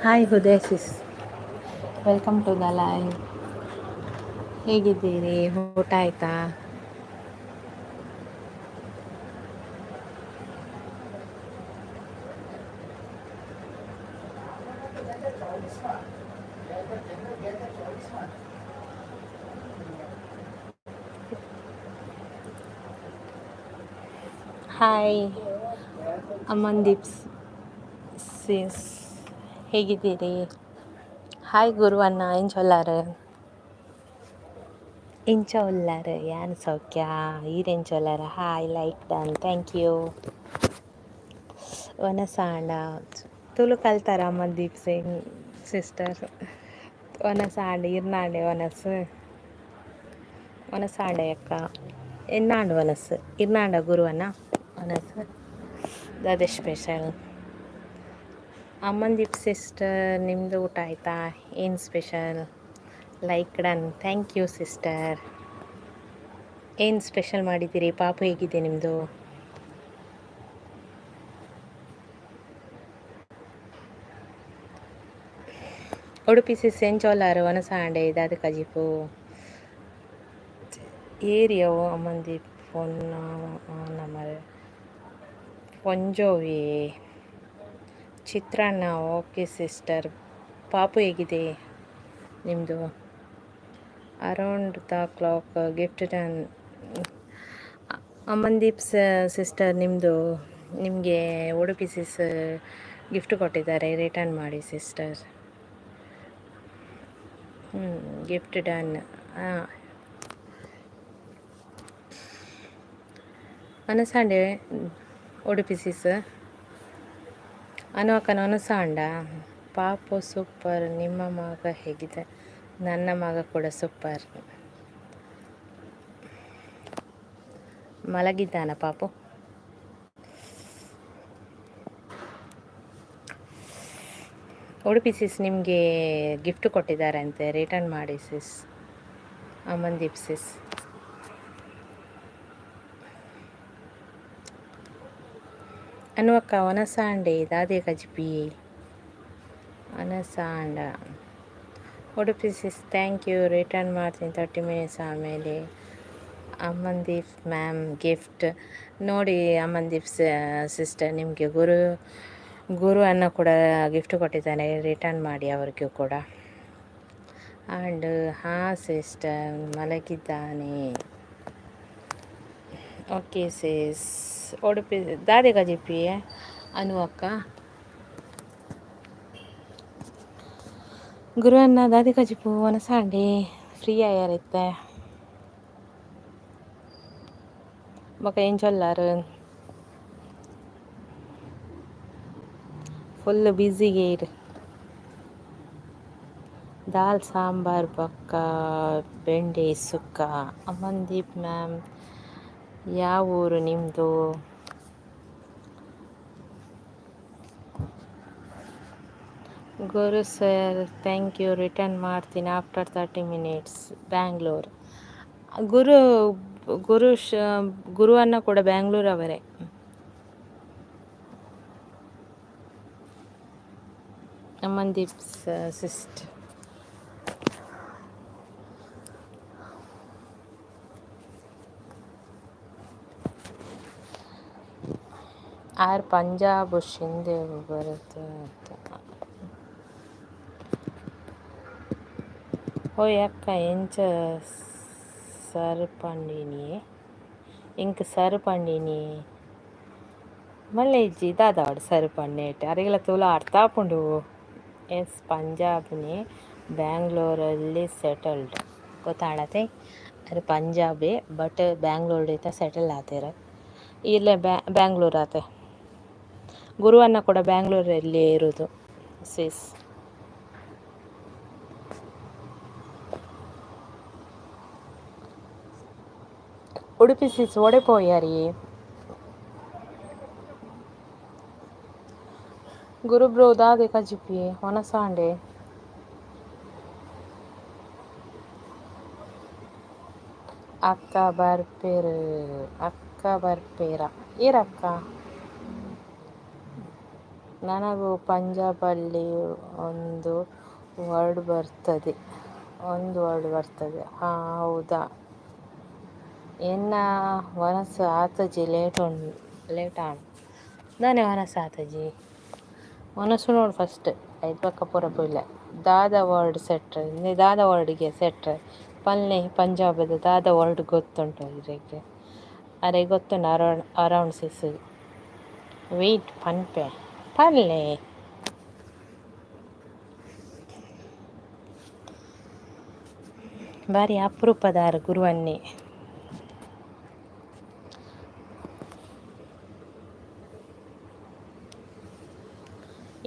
Hi ಹುದಯಸಿಸ್, welcome to the live. ಹೇಗಿದ್ದೀರಿ? ಊಟ ಆಯ್ತಾ? ಹಾಯ್ ಅಮನ್ದೀಪ್ ಸಿಸ್, ಹೇಗಿದ್ದೀರಿ? ಹಾಯ್ ಗುರುವಣ್ಣ ಎಂಚೊಲ್ಲಾರು? ಇಂಚ ಯಾನ್ ಸೌಖ್ಯ ಈರೆಂಚೊಲ್ಲಾರ? Hi like done, thank you. ಒನಸಾಂಡ ತುಳು ಕಲ್ತಾರ ಅಮನ್ದೀಪ್ ಸಿಂಗ್ ಸಿಸ್ಟರ್? ಒನಸಾಂಡ ಇರ್ನಾಂಡೆ ಒನಸಾಂಡೆ ಅಕ್ಕ ಎನ್ನಾಂಡು ಒನಸು ಇರ್ನಾಂಡ ಗುರುವಣ್ಣ ಒನಸು ಅದೇ ಸ್ಪೆಷಲ್. ಅಮನ್ದೀಪ್ ಸಿಸ್ಟರ್, ನಿಮ್ಮದು ಊಟ ಆಯಿತಾ? ಏನು special? Like done, thank you sister. ಏನು ಸ್ಪೆಷಲ್ ಮಾಡಿದ್ದೀರಿ? ಪಾಪು ಹೇಗಿದೆ ನಿಮ್ಮದು? ಉಡುಪಿ ಸಿಸ್ ಎಂಚೋಲಾರು ಒನಸಾಂಡೆ ಇದಾದ ಕಜಿಪು ಏರಿಯಾವು ಅಮನ್ದೀಪ್ ಫೋನ್ ನಂಬರ್ ಪೊಂಜೋವಿ ಚಿತ್ರಾನ್ನ. Okay sister. ಪಾಪು ಹೇಗಿದೆ ನಿಮ್ಮದು? Around the clock gift done. Amandeep sister, ನಿಮಗೆ ಉಡುಪಿ ಸಿಸ್ ಗಿಫ್ಟ್ ಕೊಟ್ಟಿದ್ದಾರೆ, ರಿಟರ್ನ್ ಮಾಡಿ ಸಿಸ್ಟರ್. Gift done. ಒನಸಾಂಡೆ ಉಡುಪಿ ಸಿಸ್ ಅನುವಕ್ಕನ ಒನಸಾಂಡ. ಪಾಪು ಸೂಪರ್. ನಿಮ್ಮ ಮಗ ಹೇಗಿದೆ? ನನ್ನ ಮಗ ಕೂಡ ಸೂಪರ್. ಮಲಗಿದ್ದಾನ ಪಾಪು? ಉಡುಪಿ ಸಿಸ್ ನಿಮಗೆ ಗಿಫ್ಟ್ ಕೊಟ್ಟಿದ್ದಾರೆ ಅಂತೆ, ರಿಟರ್ನ್ ಮಾಡಿ ಸಿಸ್. ಅಮನ್ದೀಪ್ ಸಿಸ್, ಅನುವಕ್ಕ ಒನಸಾಂಡೆ ದಾದೆ ಕಜ್ಪಿ ಒನಸಾಂಡ. Udupi sis thank you, return ಮಾಡ್ತೀನಿ 30 ಮಿನಿಟ್ಸ್ ಆಮೇಲೆ. ಅಮನ್ದೀಪ್ ಮ್ಯಾಮ್ ಗಿಫ್ಟ್ ನೋಡಿ. ಅಮನ್ದೀಪ್ ಸಿಸ್ಟರ್, ನಿಮಗೆ ಗುರು ಅನ್ನ ಕೂಡ ಗಿಫ್ಟ್ ಕೊಟ್ಟಿದ್ದಾನೆ, ರಿಟರ್ನ್ ಮಾಡಿ ಅವ್ರಿಗೂ ಕೂಡ. ಆ್ಯಂಡ್ ಹಾಂ ಸಿಸ್ಟರ್, ಮಲಗಿದ್ದಾನೆ. ಓಕೆ ಸಿಸ್. ಉಡುಪಿ ದಾದೆ ಕಜಿಪಿ ಅನುವಕ್ಕ ಗುರುವನ್ನ ದಾದೆ ಕಜಿಪು ಒನಸಾಂಡೆ ಫ್ರೀ ಆಯಾರಿತ್ತೆ ಬೊಕ ಎಂಚೊಲ್ಲಾರು ಫುಲ್ ಬ್ಯುಸಿಗೇರ್. ದಾಲ್ ಸಾಂಬಾರ್ ಬೊಕ್ಕ ಬೆಂಡೆ ಸುಕ್ಕ. ಅಮನ್ದೀಪ್ ಮ್ಯಾಮ್, ಯಾವ ಊರು ನಿಮ್ಮದು? ಗುರು ಸರ್ ಥ್ಯಾಂಕ್ ಯು, ರಿಟರ್ನ್ ಮಾಡ್ತೀನಿ ಆಫ್ಟರ್ 30 ಮಿನಿಟ್ಸ್. ಬ್ಯಾಂಗ್ಳೂರ್. ಗುರು ಗುರು ಗುರುವನ್ನ ಕೂಡ ಬ್ಯಾಂಗ್ಳೂರವರೇ. ಅಮನ್ದೀಪ್ ಸಿಸ್ಟ್ ಆರ್ ಪಂಜಾಬ್ ಶಿಂದೆ ಬರುತ್ತೆ ಅಂತ. ಓಯ್ ಅಕ್ಕ ಎಂಚ ಸರ್ಪಂಡಿನಿ ಇಂಕ್ ಸರ್ಪಂಡಿನಿ ಮళ్ళీ ಇಜ್ಜಿ ದಾದಾವಡು ಸರ್ಪಂಡೇಟ್ ಅರಿಗೆಲ ತುಲ ಅರ್ಥ ಆಪುಂಡು. ಎಸ್, ಪಂಜಾಬ್ನಿ ಬ್ಯಾಂಗ್ಳೂರಲ್ಲಿ ಸೆಟಲ್ಡ್ ಗೊತ್ತಾಡತ್ತೆ. ಅದು ಪಂಜಾಬೇ ಬಟ್ ಬ್ಯಾಂಗ್ಳೂರ್ಡೈತ ಸೆಟಲ್ ಆತೇರ. ಇಲ್ಲೇ ಬ್ಯಾಂಗ್ಳೂರ್ ಆತೆ. ಗುರುವನ್ನ ಕೂಡ ಬ್ಯಾಂಗ್ಳೂರಲ್ಲಿ ಇರೋದು ಸಿಸ್. ಉಡುಪಿ ಸಿಸ್ ಒಡೆ ಪೋಯಾರಿ. ಗುರು ಬ್ರೋ ದಾದೆ ಕಜಿಪಿ ಒನಸಾಂಡೆ. ಅಕ್ಕ ಬರ್ಪೇರ ಇರಕ್ಕ ನನಗೂ ಪಂಜಾಬಲ್ಲಿ ಒಂದು ವರ್ಡ್ ಬರ್ತದೆ. ಹಾಂ ಹೌದಾ. ಎನ್ನ ವನಸ ಆತಜಿ ಲೇಟಾನ್ ದಾನೆ ವನಸ ಆತಜಿ ಮನಸ್ಸು ನೋಡು ಫಸ್ಟ್ ಐದು ಪಕ್ಕ ಪೂರ ಪುಯ್ಲೆ ದಾದ ವರ್ಡ್ ಸೆಟ್ರೆ ನೀ ದಾದ ವರ್ಡ್ಗೆ ಸೆಟ್ರೆ ಪಲ್ಲೆ ಪಂಜಾಬದ ದಾದ ವರ್ಡ್ ಗೊತ್ತುಂಟು ಇದಕ್ಕೆ ಅರೆ ಗೊತ್ತುಂಡು ಅರೌಂಡ್ ಸಿಸ್ ವೆಯ್ಟ್ ಪನ್ಪೆ ಪಲ್ಲೆ ಬಾರಿ ಅಪರೂಪದಾರ ಗುರುವನ್ನೇ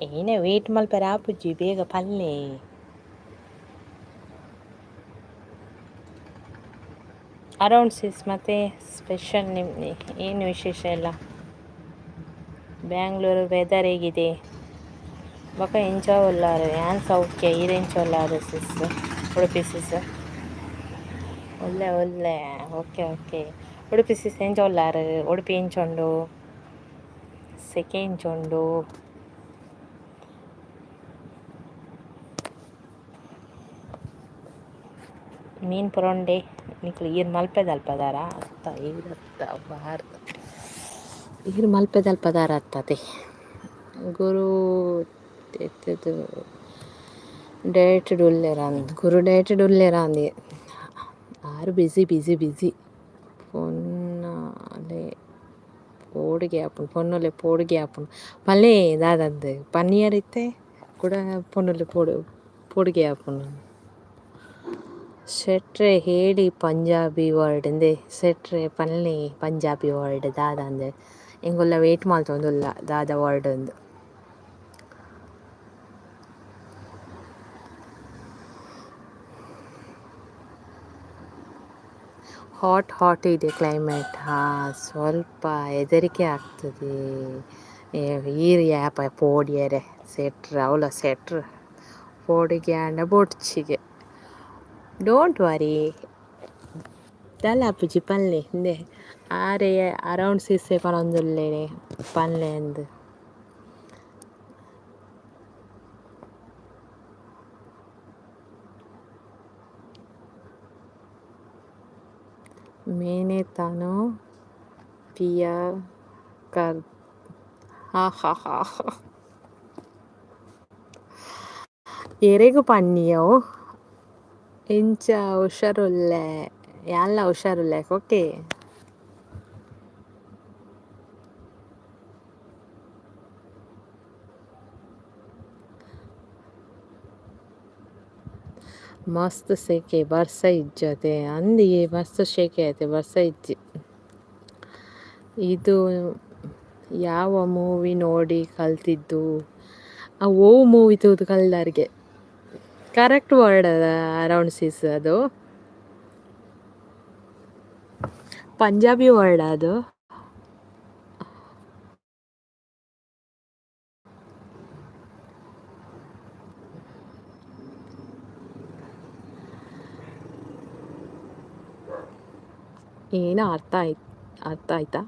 ಏನೇ ವೆಯ್ಟ್ ಮಲ್ಪರೆ ಆಪುಜಿ ಬೇಗ ಪಲ್ಲೆ ಅರೌಂಡ್ ಸಿಸ್ ಮತ್ತು ಸ್ಪೆಷಲ್ ನಿಮ್ಮ ಏನು ವಿಶೇಷ ಎಲ್ಲ ಬ್ಯಾಂಗ್ಳೂರು ವೆದರ್ ಹೇಗಿದೆ ಬೊಕ ಎಂಚ ಯಾನ್ ಸೌಖ್ಯ ಈರೆಂಚೊಲ್ಲಾರು ಸಿಸ್ ಉಡುಪಿ ಸಿಸ್ ಒಳ್ಳೆ ಓಕೆ ಉಡುಪಿ ಸಿಸ್ ಎಂಚ ಉಲ್ಲಾರು ಉಡುಪಿ ಎಂಚುಂಡು ಸೆಕೆ ಎಂಚುಂಡು ಮೀನು ಪುರೊಂಡೆ ನಿಕ್ಲು ಈರು ಮಲ್ಪೆದಲ್ಪದಾರ ಅತ್ತ ಈರತ್ತ ಬಾರ್ದು ಈರು ಮಲ್ಪೆದಲ್ಪದಾರ ಅತ್ತತೆ ಗುರು ಎತ್ತದು ಡೇಟೆಡ್ ಉಲ್ಲೆರಾಂದು ಗುರು ಡೇಟೆಡ್ ಉಲ್ಲೆರಾಂದು ಆರು ಬಿಸಿ ಪೊನ್ನಲೆ ಪೋಡಿಗೆ ಆಪುಂಡು ಪೊನ್ನಲೆ ಪೋಡಿಗೆ ಆಪುಂಡು ಮಲ್ಲೆ ದಾದಂದು ಪನ್ನೀರ್ ಇತ್ತೆ ಕೂಡ ಪೊನ್ನಲೆ ಪೋಡಿಗೆ ಆಪುಂಡು ಸೆಟ್ರೆ ಹೇಳಿ ಪಂಜಾಬಿ ವರ್ಡ್ ಅಂದೆ ಸೆಟ್ರೆ ಪನ್ಲೆ ಪಂಜಾಬಿ ವರ್ಡ್ ದಾದ ಅಂದೆ ಎಂಗುಲ್ಲ ವೇಟ್ ಮಾಡ್ತೊಂದುಲ್ಲ ದಾದ ವರ್ಡ್ ಒಂದು ಹಾಟ್ ಇದೆ ಕ್ಲೈಮೇಟ್ ಸ್ವಲ್ಪ ಹೆದರಿಕೆ ಆಗ್ತದೆ ಈರು ಯಾಪ ಪೋಡಿಯರೆ ಸೆಟ್ರ್ ಪೋಡಿಗೆ ಅಂಡ ಬೊಡ್ಚಿಗೆ ಡೋಂಟ್ ವರಿ ದಲಾಪುಜಿ ಪಲ್ಲೆ ಇಂದೆ ಆರೆ ಅರೌಂಡ್ ಸಿಸ್ಸೆ ಪನೊಂದುಲ್ಲೆನೆ ಪಲ್ಲೆ ಅಂದು ಮೇನೆ ತಾನು ಪಿಯಾ ಕರ್ ಹಾ ಎರೆಗು ಪನ್ನಿಯೋ ಎಂಚ ಹುಷಾರುಲ್ಲೆ ಎಲ್ಲ ಹುಷಾರುಲ್ಲೆ ಓಕೆ ಮಸ್ತ್ ಸೆಕೆ ಬರ್ಸ ಇಜ್ಜತೆ ಅಂದಿಗೆ ಮಸ್ತ್ ಸೆಕೆ ಐತೆ ಬರ್ಸ ಇಜ್ಜಿ ಇದು ಯಾವ ಮೂವಿ ನೋಡಿ ಕಲ್ತಿದ್ದು ಓ ಮೂವಿ ತೂದು ಕಲ್ದಾರ್ಗೆ ಕರೆಕ್ಟ್ ವರ್ಡ್ ಅದ ಅರೌಂಡ್ ಸಿಸ್ ಅದು ಪಂಜಾಬಿ ವರ್ಡ್ ಅದು ಏನೋ ಅರ್ಥ ಆಯ್ತಾ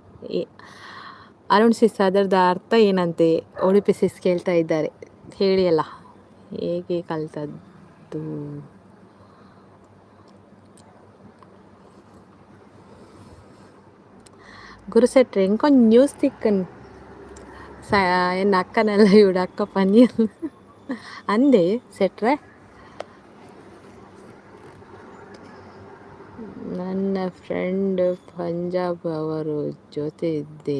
ಅರುಣ್ ಸಿಸ್ ಅದರದ್ದು ಅರ್ಥ ಏನಂತೆ ಉಡುಪಿ ಸಿಸ್ ಕೇಳ್ತಾ ಇದ್ದಾರೆ ಹೇಳಿ ಅಲ್ಲ ಹೇಗೆ ಕಲ್ತದ್ದು ಗುರು ಸೆಟ್ರೆ ಇಂಕೊಂದು ನ್ಯೂಸ್ ತಿಕ್ಕನ್ ಎನ್ನ ಅಕ್ಕನೆಲ್ಲ ಇವಡು ಅಕ್ಕ ಪನ್ನೀರ್ ಅಂದೆ ಸೆಟ್ರೆ ನನ್ನ ಫ್ರೆಂಡ್ ಪಂಜಾಬ್ ಅವರ ಜೊತೆ ಇದ್ದೆ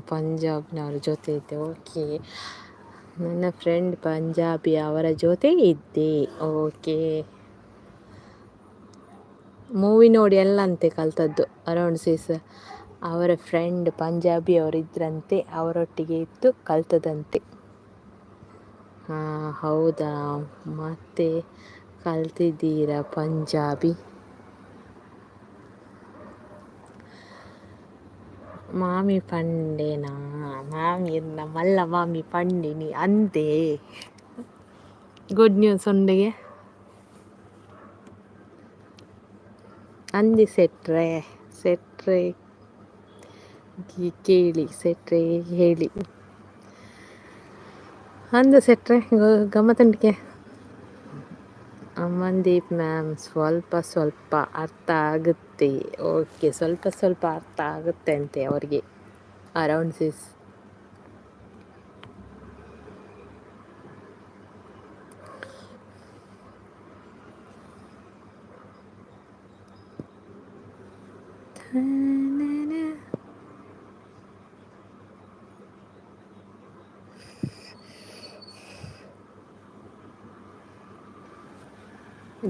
ಪಂಜಾಬ್ನವ್ರ ಜೊತೆ ಇದ್ದೆ ಓಕೆ ನನ್ನ ಫ್ರೆಂಡ್ ಪಂಜಾಬಿ ಅವರ ಜೊತೆ ಇದ್ದೆ ಓಕೆ ಮೂವಿ ನೋಡಿ ಎಲ್ಲ ಅಂತೆ ಕಲ್ತದ್ದು ಅರೌಂಡ್ ಸಿಸ್ ಅವರ ಫ್ರೆಂಡ್ ಪಂಜಾಬಿ ಅವರಿದ್ರಂತೆ ಅವರೊಟ್ಟಿಗೆ ಇದ್ದು ಕಲ್ತದಂತೆ ಹೌದಾ ಮತ್ತೆ ಕಲ್ತಿದ್ದೀರಾ ಪಂಜಾಬಿ ಮಾಮಿ ಪಂಡೆನಾ ಮಾಮಿ ಮಲ್ಲ ಮಾಮಿ ಪಂಡಿನಿ ಅಂತೆ ಗುಡ್ ನ್ಯೂಸ್ ಉಂಡಿಗೆ ಅಂದಿ ಸೆಟ್ರೆ ಕೇಳಿ ಸೆಟ್ರೆ ಹೇಳಿ ಅಂದು ಸೆಟ್ರೆ ಗಮ್ಮತ್ತುಂಟಿಗೆ ಅಮನ್ದೀಪ್ ಮ್ಯಾಮ್ ಸ್ವಲ್ಪ ಸ್ವಲ್ಪ ಅರ್ಥ ಆಗುತ್ತೆ. ಓಕೆ, ಸ್ವಲ್ಪ ಸ್ವಲ್ಪ ಅರ್ಥ ಆಗುತ್ತೆ ಅಂತೆ ಅವ್ರಿಗೆ. ಅರೌಂಡ್ ಸಿಸ್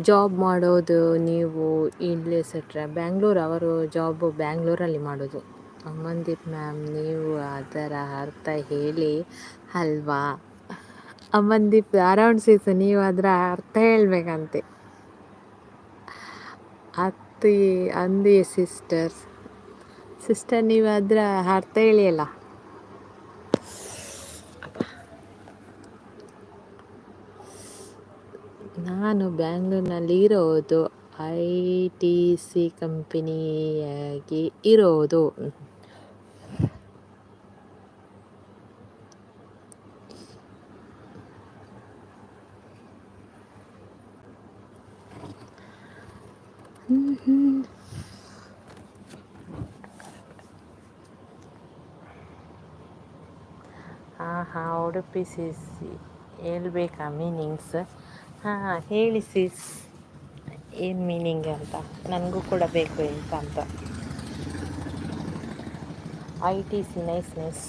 ಜಾಬ್ ಮಾಡೋದು ನೀವು ಇಲ್ಲೇ ಸೆಟ್ರೆ ಬ್ಯಾಂಗ್ಳೂರು. ಅವರು ಜಾಬು ಬ್ಯಾಂಗ್ಳೂರಲ್ಲಿ ಮಾಡೋದು. ಅಮನ್ದೀಪ್ ಮ್ಯಾಮ್ ನೀವು ಅದರ ಅರ್ಥ ಹೇಳಿ ಅಲ್ವಾ? ಅಮನ್ದೀಪ್ ಅರೌಂಡ್ ಸಿಸ್ ನೀವು ಅದರ ಅರ್ಥ ಹೇಳ್ಬೇಕಂತೆ. ಅತ್ತಿ ಅಂದಿ ಸಿಸ್ಟರ್ ನೀವು ಅದರ ಅರ್ಥ ಹೇಳಿ ಅಲ್ಲ. ನಾನು ಬ್ಯಾಂಗ್ಳೂರಿನಲ್ಲಿ ಇರೋದು. ITC ಕಂಪನಿಯಾಗಿ ಇರೋದು. ಉಡುಪಿ ಸಿಸ್ ಹೇಳ್ಬೇಕಾ ಮೀನಿಂಗ್ಸ್? ಹೇಳಿ ಸಿಸ್, ಏನು ಮೀನಿಂಗ್ ಅಂತ ನನಗೂ ಕೂಡ ಬೇಕು ಅಂತ. ITC nice.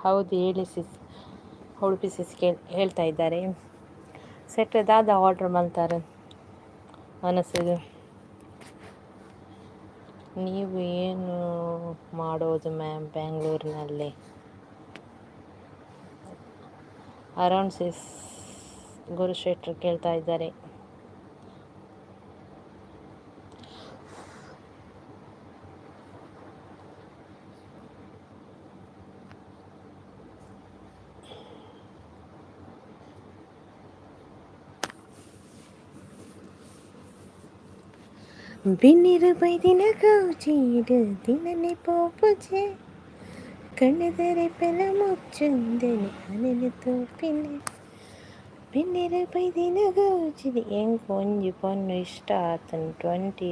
ಹೌದು ಹೇಳಿ ಸಿಸ್. ಉಡುಪಿ ಸಿಸ್ ಹೇಳ್ತಾ ಇದ್ದಾರೆ. ಸೆಟ್ರೆ ದಾದ ಆರ್ಡ್ರ್ ಮಾಡ್ತಾರೆ ಅನಿಸಿದೆ. ನೀವು ಏನು ಮಾಡೋದು ಮ್ಯಾಮ್ ಬ್ಯಾಂಗ್ಳೂರಿನಲ್ಲಿ? ಅರೌಂಡ್ ಸಿಸ್ ಗುರು ಶೆಟ್ರು ಕೇಳ್ತಾ ಇದ್ದಾರೆ. ಬಿನ್ನಿರು ಬೈದಿನ ಗೌಜಿಡು ದಿನನೆ ಪೋಪುಜೆ ಕಣ್ಣೆದರೆ ಪೆಲ ಮುಚ್ಚುಂದೆನೆ ಅನೆನೆ ತೋಪಿನೆ. ಬಿನ್ನಿರು ಬೈದಿನ ಗೌಜಿಡು ಹೆಂಗೆ ಒಂಜಿ ಪೊನ್ನು ಇಷ್ಟ ಆತನು 20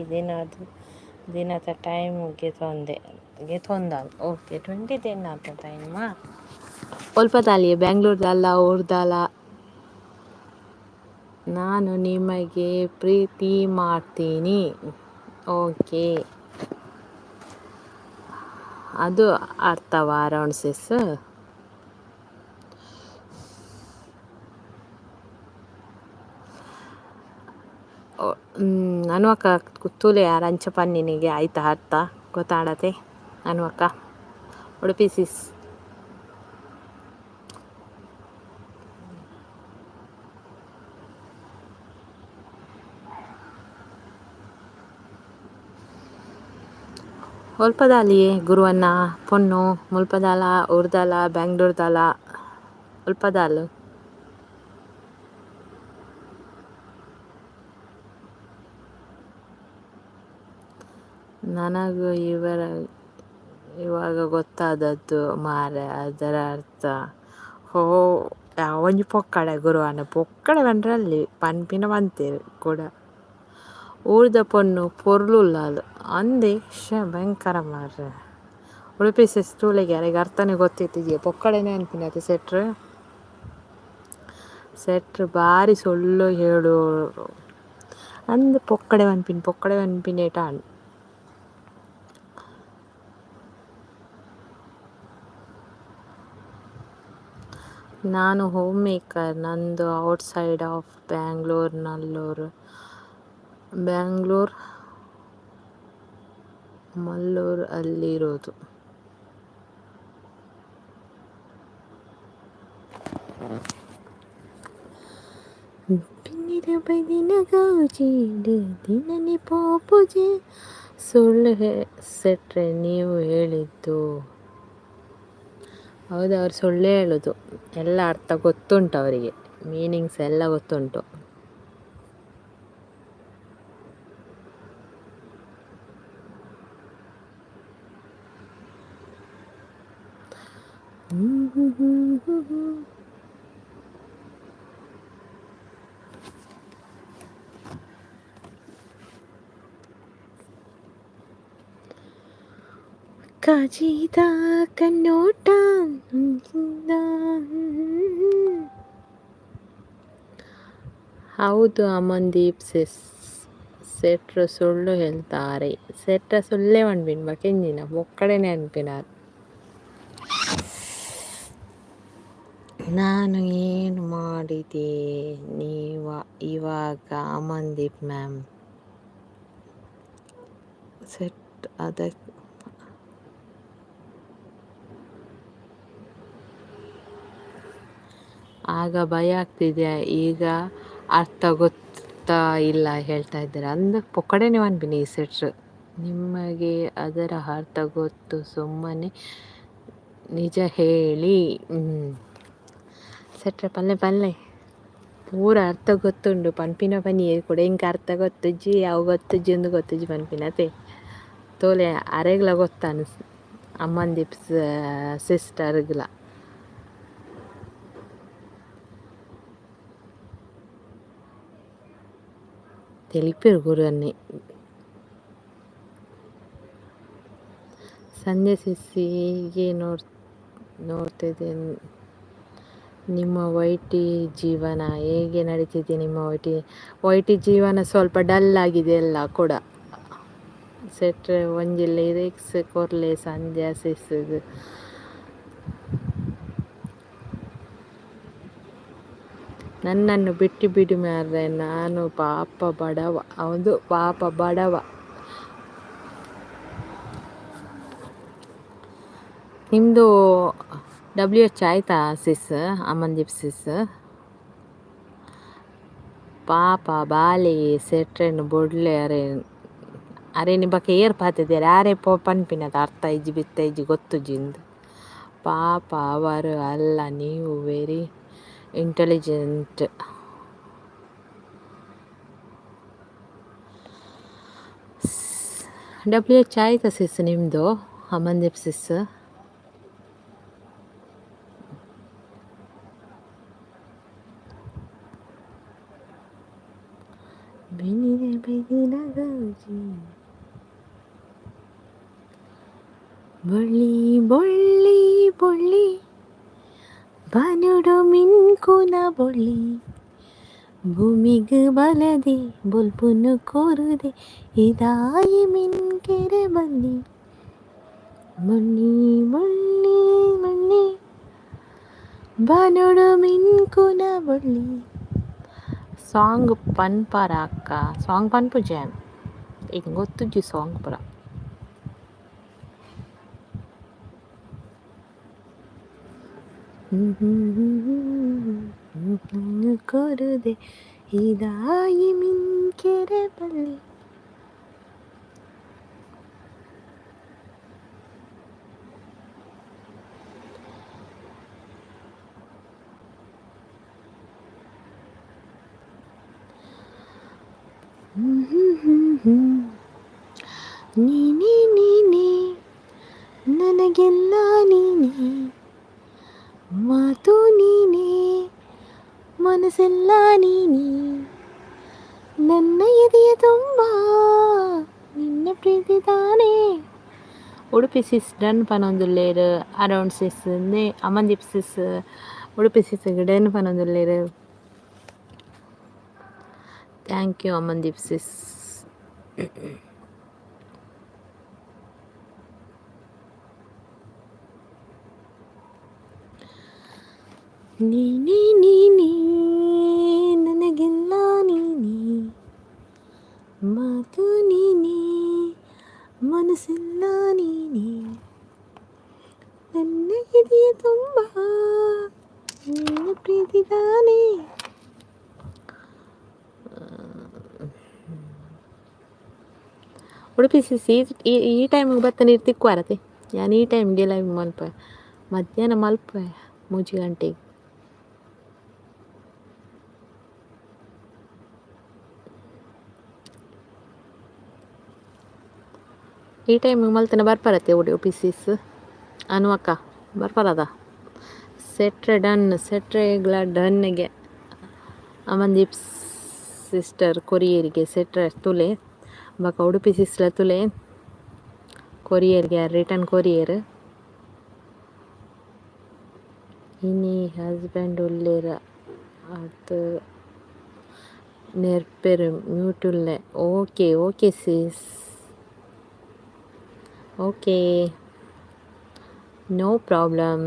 ದಿನದ ಟೈಮ್ ಗೆತೊಂದ. ಓಕೆ, 20 ದಿನ ಟೈಮಾ ಒಲ್ಪದಾಲಿಯೇ ಬ್ಯಾಂಗ್ಳೂರ್ದಲ್ಲ ಊರ್ದಲ್ಲ. ನಾನು ನಿಮಗೆ ಪ್ರೀತಿ ಮಾಡ್ತೀನಿ. ಓಕೆ, ಅದು ಅರ್ಥವಾ ಅರೌಂಡ್ ಸಿಸ್? ಅನ್ವಕ್ಕ ಕುತ್ತೂಲೆ ಯಾರಂಚ ಪನ್ನಿನಿಗೆ ಆಯ್ತಾ ಅರ್ಥ ಗೊತ್ತಾಡತೆ ಅನ್ವಕ್ಕ? ಉಡುಪಿ ಸಿಸ್ ಒಲ್ಪದಾಲಿಯೇ ಗುರುವನ್ನ ಪೊನ್ನು ಮುಲ್ಪದಾಲ ಊರ್ದಾಲ ಬ್ಯಾಂಗ್ಳೂರ್ದಾಲ ಒಲ್ಪದಾಲು. ನನಗೂ ಇವಾಗ ಗೊತ್ತಾದದ್ದು ಮಾರೆ ಅದರ ಅರ್ಥ. ಒಂಜಿ ಪೊಕ್ಕಡೆ ಗುರುವನ್ನ ಪೊಕ್ಕಡೆ ಬಂದ್ರಲ್ಲಿ ಪನ್ಪಿನ ಬಂತೇವೆ ಕೂಡ. ಊರ್ದ ಪೊನ್ನು ಪೊರ್ಲುಲ್ಲಾಲು ಅಂದೆ ಭಯಂಕರ ಮಾರ್ರೆ. ಉಡುಪಿ ಸಿಸ್ ತೂಳಿಗೆ ಯಾರಿಗೆ ಅರ್ಥನೇ ಗೊತ್ತಿತ್ತಿದೆಯೇ ಪೊಕ್ಕಡೆನೇ ಅನ್ಪಿನತೆ ಸೆಟ್ರು ಭಾರಿ ಸೊಳ್ಳು ಹೇಳು ಅಂದ್ ಪೊಕ್ಕಡೆ ಅನ್ಪಿನೇಟ. ನಾನು ಹೋಮ್ ಮೇಕರ್. ನಂದು ಔಟ್ಸೈಡ್ ಆಫ್ ಬ್ಯಾಂಗ್ಳೂರ್ ಮಲ್ಲೂರು ಅಲ್ಲಿರೋದು. ಬಿನ್ನಿರ ಬೈದಿನ ಗೌಜಿಡು ದಿನನೆ ಪೋಪುಜೆ. ಸುಳ್ಳು ಸೆಟ್ರೆ ನೀವು ಹೇಳಿದ್ದು. ಹೌದು, ಅವ್ರು ಸುಳ್ಳೇ ಹೇಳೋದು. ಎಲ್ಲ ಅರ್ಥ ಗೊತ್ತುಂಟು ಅವರಿಗೆ, ಮೀನಿಂಗ್ಸ್ ಎಲ್ಲ ಗೊತ್ತುಂಟು. ಕಾಜಿದ ಕಣ್ಣೋಟ ಹೌದು ಅಮನ್ದೀಪ್ ಸೆಟ್ರು ಸುಳ್ಳು ಹೇಳ್ತಾರೆ. ಸೆಟ್ರ ಸುಳ್ಳೇ ಅನ್ಪಿನ ಕೆಂಜಿನ ಒಕ್ಕಡೇನೆ ಅನ್ಪಿನಾರು. ನಾನು ಏನು ಮಾಡಿದೆ ಇವಾಗ ಅಮನ್ದೀಪ್ ಮ್ಯಾಮ್ ಸೆಟ್ ಅದಕ್ಕೆ ಆಗ ಭಯ ಆಗ್ತಿದೆ, ಈಗ ಅರ್ಥ ಗೊತ್ತಾ ಇಲ್ಲ ಹೇಳ್ತಾ ಇದ್ದಾರೆ. ಅಂದ ಪೊಕ್ಕಡೆ ಅನ್ಬಿನಿ ಈ ಸೆಟ್ರ್. ನಿಮಗೆ ಅದರ ಅರ್ಥ ಗೊತ್ತು, ಸುಮ್ಮನೆ ನಿಜ ಹೇಳಿ. ಸೆಟ್ರ ಪಲ್ಲೆ ಪೂರ ಅರ್ಥ ಗೊತ್ತುಂಡು ಪನ್ಪಿನ ಪನಿ ಕೂಡ ಇಂಕ ಅರ್ಥ ಗೊತ್ತುಜ್ಜಿ ಅವು ಗೊತ್ತುಜ್ಜಿ ಒಂದು ಗೊತ್ತುಜ್ಜಿ ಪನ್ಪಿನತೆ ತೋಲೆ ಅರೆಗ್ಲ ಗೊತ್ತಾನು ಅಮ್ಮಂದೀಪ್ ಸಿಸ್ಟರ್ಗ್ಲ. ತೆಲಿಪೇರು ಗುರನ್ನೇ ಸಂಜೆ ಸಿಸ್ಸಿಗೆ ನೋಡ್ತಿದ್ದೆ. ನಿಮ್ಮ ವೈಟಿ ಜೀವನ ಹೇಗೆ ನಡೀತಿದೆ? ನಿಮ್ಮ ವೈಟಿ ಜೀವನ ಸ್ವಲ್ಪ ಡಲ್ ಆಗಿದೆ ಎಲ್ಲ ಕೂಡ. ಸೆಟ್ರೆ ಒಂಜಿ ಲಿರಿಕ್ಸ್ ಕೊರ್ಲೆ ಸಂಜೆ ಸಿಸ್ಸದು. ನನ್ನನ್ನು ಬಿಟ್ಟು ಬಿಡು ಮಾರ್ರೆ, ನಾನು ಪಾಪ ಬಡವ. ಹೌದು ಪಾಪ ಬಡವ. ನಿಮ್ಮದು WH ಆಯ್ತಾ ಸಿಸ್? ಅಮನ್ದೀಪ್ ಸಿಸ್ ಪಾಪ ಬಾಲೆ ಸೆಟ್ರೆನು ಬೊಡ್ಲೆ ಅರೆ ನಿಬಕ್ಕೆ ಏರ್ ಪಾತಿದ್ದಾರೆ ಯಾರೇ ಪನ್ಪಿನದ ಅರ್ಥ ಇಜ್ಜಿ ಬಿತ್ತ ಇಜ್ಜಿ ಗೊತ್ತುಜಿಂದು ಪಾಪ ಅವರು ಅಲ್ಲ. ನೀವು ವೆರಿ ಇಂಟೆಲಿಜೆಂಟ್. WH ಆಯ್ತಾ ಸಿಸ್ ನಿಮ್ಮದು ಅಮನ್ದೀಪ್ ಸಿಸ್? ಬೊಳ್ಳಿ ಬೊಳ್ಳಿ ಬೊಳ್ಳಿ ಬನುಡು ಮಿನ್ಕುನ ಬೊಳ್ಳಿ ಭೂಮಿಗೆ ಬಲದೆ ಬೊಲ್ಪುನು ಕೋರುದೆ ಇದಾಯಿ ಮಿನ್ಕೆರೆ ಬಲ್ಲಿ ಮಣ್ಣಿ ಮಣ್ಣಿ ಮಣ್ಣಿ ಬನುಡು ಮಿನ್ಕುನ ಬೊಳ್ಳಿ. ಸಾಂಗ್ ಪನ್ಪರ ಅಕ್ಕ, ಸಾಂಗ್ ಪನ್ಪು ಜಾನ್ ಈಗ ಗೊತ್ತುಜ್ಜಿ ಸಾಂಗ್ ಪುರ. ಕೊರುದೆ ಇದಾಯಿ ಮಿನ್ಕೆರೆ ಬಲ್ಲಿ. ನೀನೇ ನೀನೇ ನನಗೆಲ್ಲ ನೀನೇ, ಮಾತು ನೀನೇ ಮನಸ್ಸೆಲ್ಲ ನೀನೇ, ನನ್ನ ಎದೆಯ ತುಂಬ ನಿನ್ನ ಪ್ರೀತಿ ತಾನೇ. ಉಡುಪಿ ಸಿಸ್ ಡನ್ ಪನೊಂದುಲ್ಲೇರು around sis Amandeep sis Udupi ಸಿಸ್ಗೆ ಡನ್ ಪನೊಂದುಲ್ಲೇರು. Thank you Amandeep sis. ನೀನೇ ನೀನೇ ನನಗೆಲ್ಲ ನೀನೇ, ಮಾತು ನೀನೇ ಮನಸ್ಸೆಲ್ಲ ನೀನೇ, ನನ್ನ ಇದೆಯ ತುಂಬ ನಿನ್ನ ಪ್ರೀತಿ ತಾನೇ. ಉಡುಪಿ ಸಿಸಿ ಈ ಟೈಮಿಗೆ ಬರ್ತಾನೆ ತಿಕ್ವಾರತೆ. ನಾನು ಈ ಟೈಮ್ಗೆ ಲೈವ್ ಮಲ್ಪ ಮಧ್ಯಾಹ್ನ ಮಲ್ಪ 3 ಗಂಟೆಗೆ. ಈ ಟೈಮಿಗೆ ಮಲ್ತನ ಬರ್ಪಾರತ್ತೆ ಉಡುಪಿ ಸಿಸ್ ಅನು ಅಕ್ಕ ಬರ್ಪಾರದ. ಸೆಟ್ರೆ ಡನ್ ಸೆಟ್ರೆ ಗ್ಲ ಡನ್ಗೆ ಅಮಂದೀಪ್ ಸಿಸ್ಟರ್ ಕೊರಿಯರಿಗೆ ಸೆಟ್ರೆ ತುಲೆ ಬಕ ಉಡುಪಿ ಸಿಸ್ಟರ್ ತುಲೆ ಕೊರಿಯರ್ಗೆ ರಿಟರ್ನ್ ಕೊರಿಯರ್ ಇನಿ ಹಸ್ಬೆಂಡ್ ಉಳ್ಳೇರ ಅದು ನೆರ್ಪೆರು ಮ್ಯೂಟುಲ್ಲೆ okay okay sis okay no problem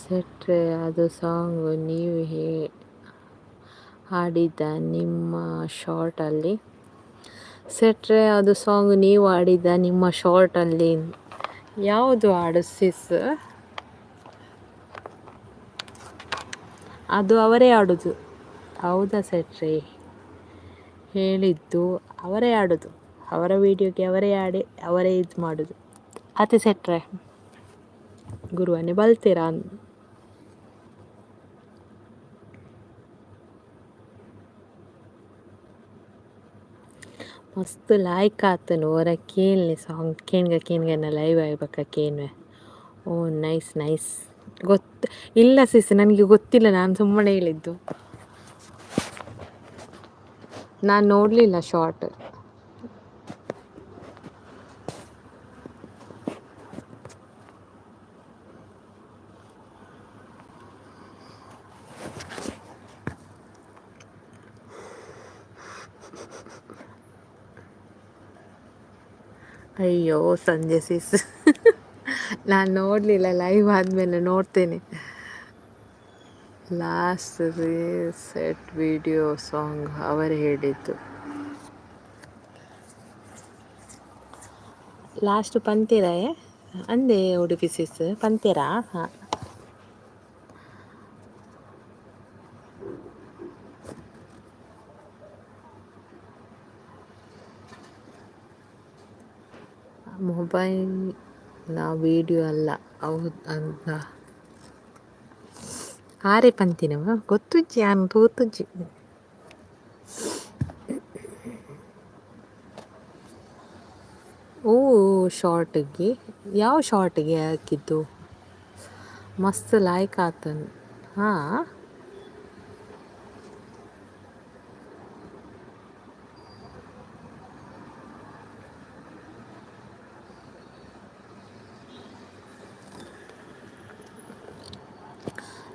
ಸೆಟ್ರೆ ಅದು ಸಾಂಗು ನೀವು ಹಾಡಿದ್ದ ನಿಮ್ಮ ಶಾರ್ಟಲ್ಲಿ ಸೆಟ್ರೆ ಅದು ಸಾಂಗ್ ನೀವು ಹಾಡಿದ್ದ ನಿಮ್ಮ ಶಾರ್ಟಲ್ಲಿ ಯಾವುದು ಹಾಡು ಸಿಸ್ ಅದು ಅವರೇ ಆಡೋದು ಹೌದಾ ಸೆಟ್ರೆ ಹೇಳಿದ್ದು ಅವರೇ ಆಡೋದು ಅವರ ವಿಡಿಯೋಗೆ ಅವರೇ ಆಡಿ ಅವರೇ ಇದು ಮಾಡೋದು ಅತಿ ಸೆಟ್ರೆ ಗುರುವನ್ನೇ ಬಲ್ತೀರಾ ಮಸ್ತ್ ಲಾಯ್ಕ್ ಆತನು ಅವರ ಕೇಳಲಿ ಸಾಂಗ್ ಕೇನ್ಗನ ಲೈವ್ ಆಗ್ಬೇಕ ಕೇನ್ವೆ ಓ ನೈಸ್ ನೈಸ್ ಇಲ್ಲ ಸಿಸ್ ನನಗೆ ಗೊತ್ತಿಲ್ಲ ನಾನು ಸುಮ್ಮನೆ ಹೇಳಿದ್ದು ನಾನು ನೋಡಲಿಲ್ಲ ಶಾರ್ಟ್ ಅಯ್ಯೋ ಸಂಜೆ ಸಿಸ್ ನಾನು ನೋಡಲಿಲ್ಲ ಲೈವ್ ಆದಮೇಲೆ ನೋಡ್ತೇನೆ ಲಾಸ್ಟ್ ಸೆಟ್ ವಿಡಿಯೋ ಸಾಂಗ್ ಅವರು ಹೇಳಿದ್ದು ಲಾಸ್ಟ್ ಪಂತೀರ ಅಂದೆ ಉಡುಪಿ ಸಿಸ್ ಪಂತೀರ ಹಾಂ ಮೊಬೈಲ್ನ ವೀಡಿಯೋ ಅಲ್ಲ ಹೌದು ಅಂತ ಆರೇ ಪಂತಿನವ ಗೊತ್ತುಜ್ಜಿ ನಾನು ತೂತುಜ್ಜಿ ಓ ಶಾರ್ಟಿಗೆ ಯಾವ ಶಾರ್ಟಿಗೆ ಹಾಕಿದ್ದು ಮಸ್ತ್ ಲಾಯ್ಕ್ ಆತನು ಹಾಂ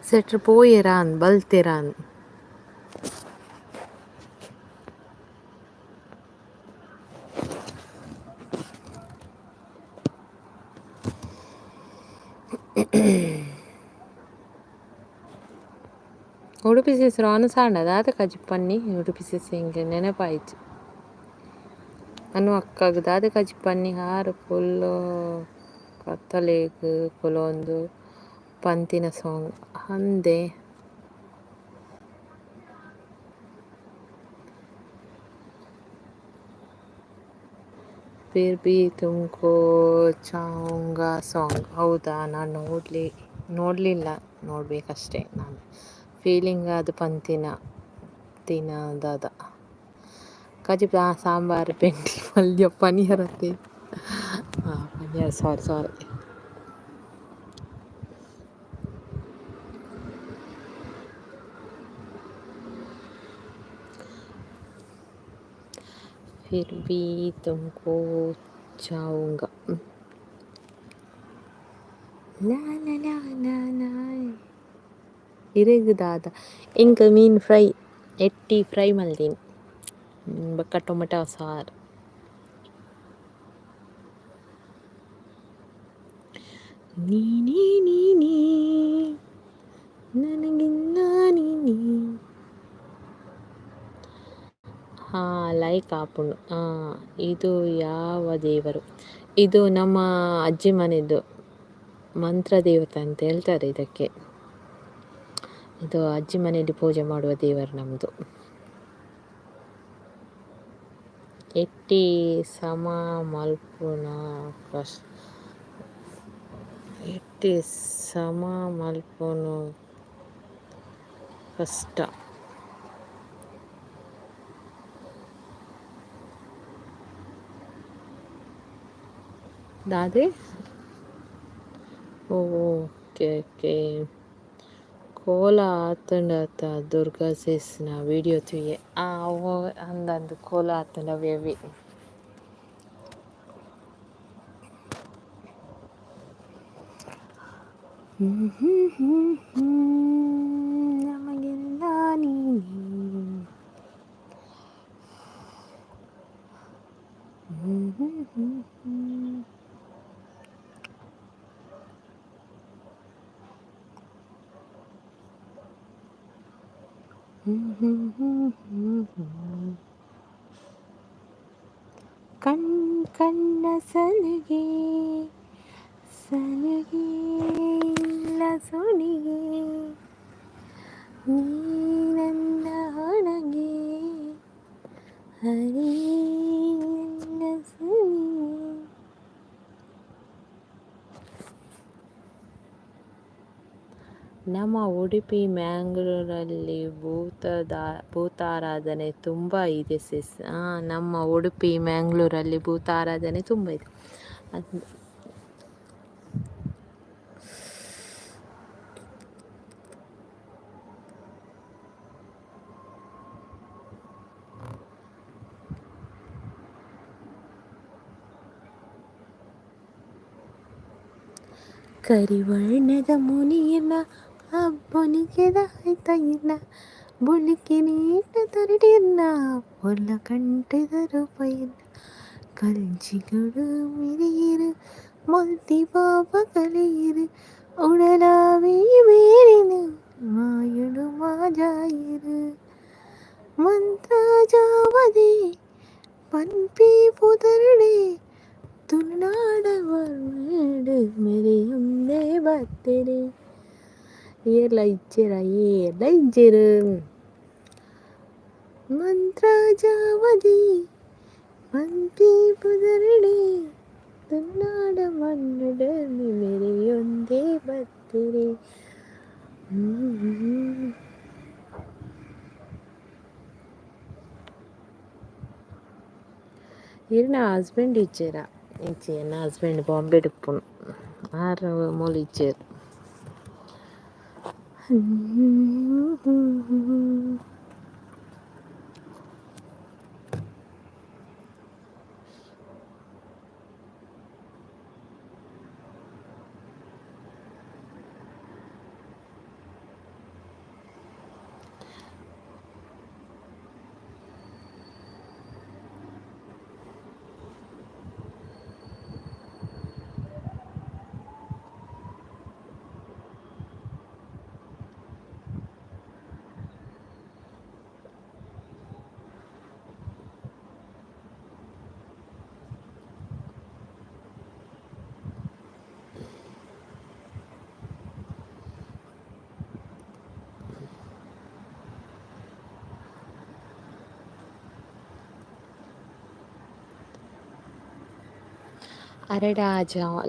ಸೆಟ್ರ್ ಪೋಯೆರಾನ್ ಬಲ್ತೆರಾನ್ ಉಡುಪಿ ಸಿಸ್ ರಾನು ಸಾಂಡದ ಆತ ಕಜಿ ಪನ್ನಿ ಉಡುಪಿ ಸಿಸ್ ಹಿಂಗೆ ನೆನಪಾಯ್ತು ಅನು ಅಕ್ಕಾಗದ ಅದ ಕಜಿ ಪನ್ನಿ ಹಾರು ಫುಲ್ಲು ಕತ್ತಲೇಗ್ ಕುಲೊಂದು ಪಂತಿನ ಸಾಂಗ್ ಅಂದೆ ಫಿರ್ ಬಿ ತುಮ್ಕೋ ಚಾಂಗ ಸಾಂಗ್ ಹೌದಾ ನಾನು ನೋಡಲಿಲ್ಲ ನೋಡಬೇಕಷ್ಟೇ ನಾನು ಫೀಲಿಂಗ್ ಅದು ಪಂತಿನ ತಿನ್ನದಾದ ಕಜಿ ಸಾಂಬಾರು ಬೆಂಡಿ ಪಲ್ಯ ಪನೀರತ್ತೆ ಹಾಂ ಪನೀರ್ ಸಾರಿ फिर भी तुमको चाहूँगा ಲಾ ಲಾ ಲಾ ಲಾ ಲಾ ಇರಗದಾದ ಇಂಕ ಮೀನು ಫ್ರೈ ಎಟ್ಟಿ ಫ್ರೈ ಮಲ್ದೀನಿ ಬಕ್ಕ ಟೊಮೆಟೊ ಸಾರು ನೀನೇ ನೀನೇ ನನಗಿನ್ನ ನೀನೇ ಹಾಂ ಲೈಕ್ ಆಪುಂಡು ಹಾಂ ಇದು ಯಾವ ದೇವರು ಇದು ನಮ್ಮ ಅಜ್ಜಿ ಮನೆಯದು ಮಂತ್ರ ದೇವತೆ ಅಂತ ಹೇಳ್ತಾರೆ ಇದಕ್ಕೆ ಇದು ಅಜ್ಜಿ ಮನೆಯಲ್ಲಿ ಪೂಜೆ ಮಾಡುವ ದೇವರು ನಮ್ಮದು ಎಟ್ಟಿ ಸಮ ಮಲ್ಪುನ ಎಟ್ಟಿ ಸಮ ಮಲ್ಪುನು ಕಷ್ಟ ದಾದೆ ಓಕೆ ಓಕೆ ಕೋಲ ಆತಂಡತ ದುರ್ಗಾ ಸೇಸ್ನ ವಿಡಿಯೋ ತುಯೆ ಓ ಅಂದಂದು ಕೋಲ ಆತಂಡ ಬೇಬಿ ನಮಗೆಲ್ಲ ನೀನೇ ಕಣ್ಣ ಸಲಿಗೆ ಸಲಿಗೆ ಇಲ್ಲ ಸುಳಿಗೆ ನೀ ನನ್ನ ಒಳಗೆ ಹರಿಯಲ್ಲ ಸುಳಿಗೆ. ನಮ್ಮ ಉಡುಪಿ ಮ್ಯಾಂಗ್ಳೂರಲ್ಲಿ ಭೂತಾರಾಧನೆ ತುಂಬ ಇದೆ ಸಿಸ್. ನಮ್ಮ ಉಡುಪಿ ಮ್ಯಾಂಗ್ಳೂರಲ್ಲಿ ಭೂತಾರಾಧನೆ ತುಂಬ ಇದೆ. ಅದು ಕರಿವರ್ಣದ ಮುನಿಯನ್ನ ಅಬ್ಬನಿಗೆದ ಆಯ್ತಾಯಿಲ್ಲ ಬುಳಿಕೆ ನೀಟ ತರಡಿಯನ್ನ ಒಲ್ಲ ಕಂಠದ ರೂಪಾಯಿಲ್ಲ ಕಂಚಿಗಳು ಮಿರಿಯಿರು ಮೊಲ್ತಿ ಪಾಪ ಕಲಿಯಿರು ಉಡಲಾವೆ ಬೇರಿನ ಮಾಯಳು ಮಾಜಾಯಿರು ಮಂತ್ರ ಜಾವದೆ ಪನ್ಪಿ ಪುದರಡೆ ತುಳುನಾಡವರ್ಮೇಡು ಮೆರೆಯೊಂದೇ ಬತ್ತರೆ ಏರ್ಲ ಇಜ್ಜೆರು ಮಂತ್ರ ಜಾವದಿ ಪನ್ಪಿ ಪುದರಡೆ ತುಳುನಾಡ ಮನ್ನಡ ಮೆರೆಯೊಂದೇ ಬತ್ತರೆ. ಇರ್ನ ಹಸ್ಬೆಂಡ್ ಇಜ್ಜೆರ ನನ್ನ ಹಸ್ಬೆಂಡ್ ಬಾಂಬೆ ಡಿಪ್ಪುನು ಆರು ಮೂಲು ಇಜ್ಜೆರು. ಅರೆಡ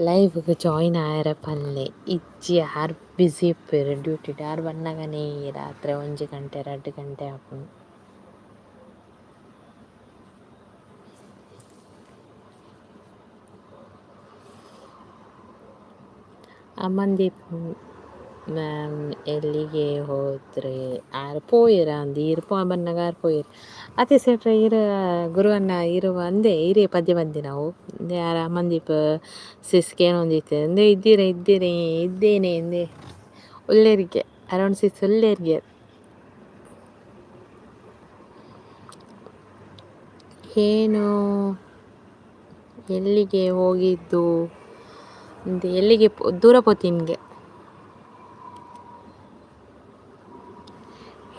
ಲೈವ್ಗೆ ಜಾಯಿನ್ ಆಯರ ಪನ್ಲೆ ಇಜ್ಜಿ ಯಾರು ಬ್ಯುಸಿ ಇಪ್ಪೇರು ಡ್ಯೂಟಿಡ್ ಯಾರು ಬನ್ನಗನೇ ರಾತ್ರಿ 1 ಗಂಟೆ 2 ಗಂಟೆ ಆಪುಂಡು. ಅಮ್ಮಂದೀಪ್ ಮ್ಯಾಮ್ ಎಲ್ಲಿಗೆ ಹೋದ್ರೆ ಆರು ಪೋಯಿರ ಅಂದು ಇರು ಬನ್ನಗ ಆರು ಪೋಯಿರು ಅತ್ತೆ ಸೆಟ್ರ ಇರು ಗುರುವನ್ನ ಇರುವ ಅಂದೆ ಹಿರಿಯ ಪದ್ಯ ಬಂದಿ ನಾವು ಯಾರ ಅಮ್ಮಂದೀಪ್ ಸಿಸ್ಗೆ ಏನೊಂದಿತ್ತು ಅಂದೆ ಇದ್ದೇನೆ ಅಂದೆ ಒಳ್ಳೆರಿಗೆ ಅರೌಂಡ್ 6 ಒಳ್ಳೆರಿಗೆ ಏನು ಎಲ್ಲಿಗೆ ಹೋಗಿದ್ದು ಎಲ್ಲಿಗೆ ದೂರ ಪೋತಿನ್ಗೆ